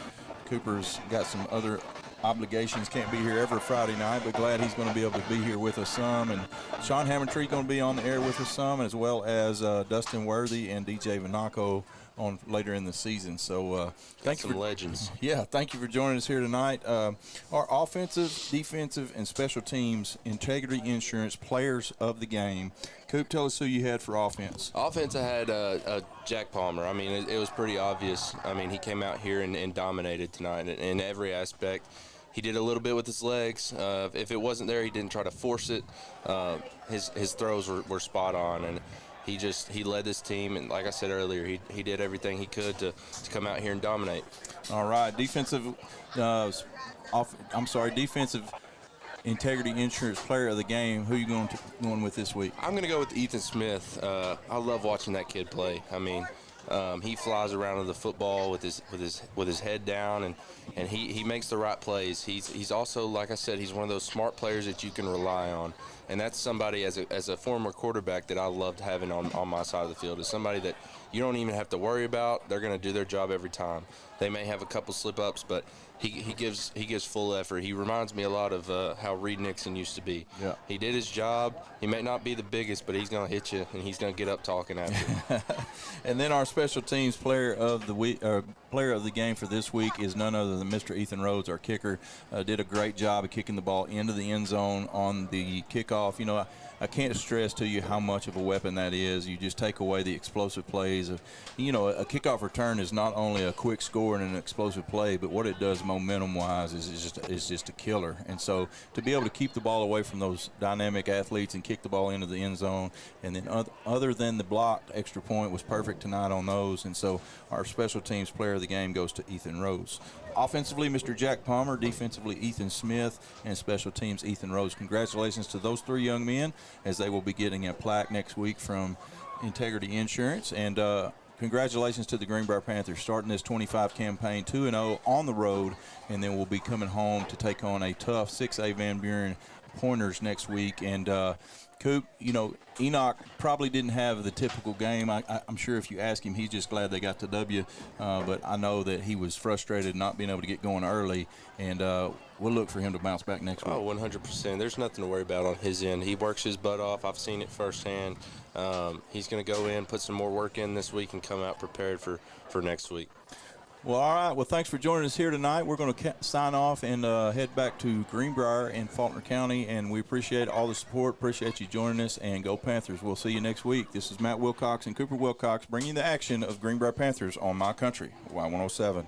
Cooper's got some other obligations, can't be here every Friday night, but glad he's going to be able to be here with us some. And Sean Hammontree going to be on the air with us some, as well as Dustin Worthy and DJ Vanaco on later in the season. So thank you for legends. Yeah, thank you for joining us here tonight. Our offensive, defensive, and special teams integrity insurance players of the game. Coop, tell us who you had for offense. Offense, I had Jack Palmer. I mean, it was pretty obvious. I mean, he came out here and dominated tonight in every aspect. He did a little bit with his legs. If it wasn't there, he didn't try to force it. His throws were spot on, and he led this team. And like I said earlier, he did everything he could to come out here and dominate. All right, defensive integrity insurance player of the game. Who are you going with this week? I'm going to go with Ethan Smith. I love watching that kid play. I mean, he flies around with the football with his head down, and he makes the right plays. He's also, like I said, he's one of those smart players that you can rely on, and that's somebody as a former quarterback that I loved having on my side of the field. Is somebody that you don't even have to worry about. They're going to do their job every time. They may have a couple slip-ups, but he gives full effort. He reminds me a lot of how Reed Nixon used to be. Yeah. He did his job. He may not be the biggest, but he's going to hit you, and he's going to get up talking after you. And then our special teams player of the week, player of the game for this week is none other than Mr. Ethan Rhodes, our kicker. Did a great job of kicking the ball into the end zone on the kickoff. You know, I can't stress to you how much of a weapon that is. You just take away the explosive plays. You know, a kickoff return is not only a quick score and an explosive play, but what it does momentum-wise is just a killer. And so to be able to keep the ball away from those dynamic athletes and kick the ball into the end zone, and then other than the blocked extra point, was perfect tonight on those. And so our special teams player of the game goes to Ethan Rhodes. Offensively, Mr. Jack Palmer. Defensively, Ethan Smith. And special teams, Ethan Rhodes. Congratulations to those three young men, as they will be getting a plaque next week from Integrity Insurance. And congratulations to the Greenbrier Panthers, starting this 25 campaign 2-0 on the road, and then we'll be coming home to take on a tough 6A Van Buren Pointers next week. And Coop, you know, Enoch probably didn't have the typical game. I'm sure if you ask him, he's just glad they got the W. But I know that he was frustrated not being able to get going early, and we'll look for him to bounce back next week. Oh, 100%. There's nothing to worry about on his end. He works his butt off. I've seen it firsthand. He's going to go in, put some more work in this week, and come out prepared for next week. Well, all right. Well, thanks for joining us here tonight. We're going to sign off and head back to Greenbrier in Faulkner County, and we appreciate all the support. Appreciate you joining us, and go Panthers. We'll see you next week. This is Matt Wilcox and Cooper Wilcox bringing the action of Greenbrier Panthers on My Country, Y107.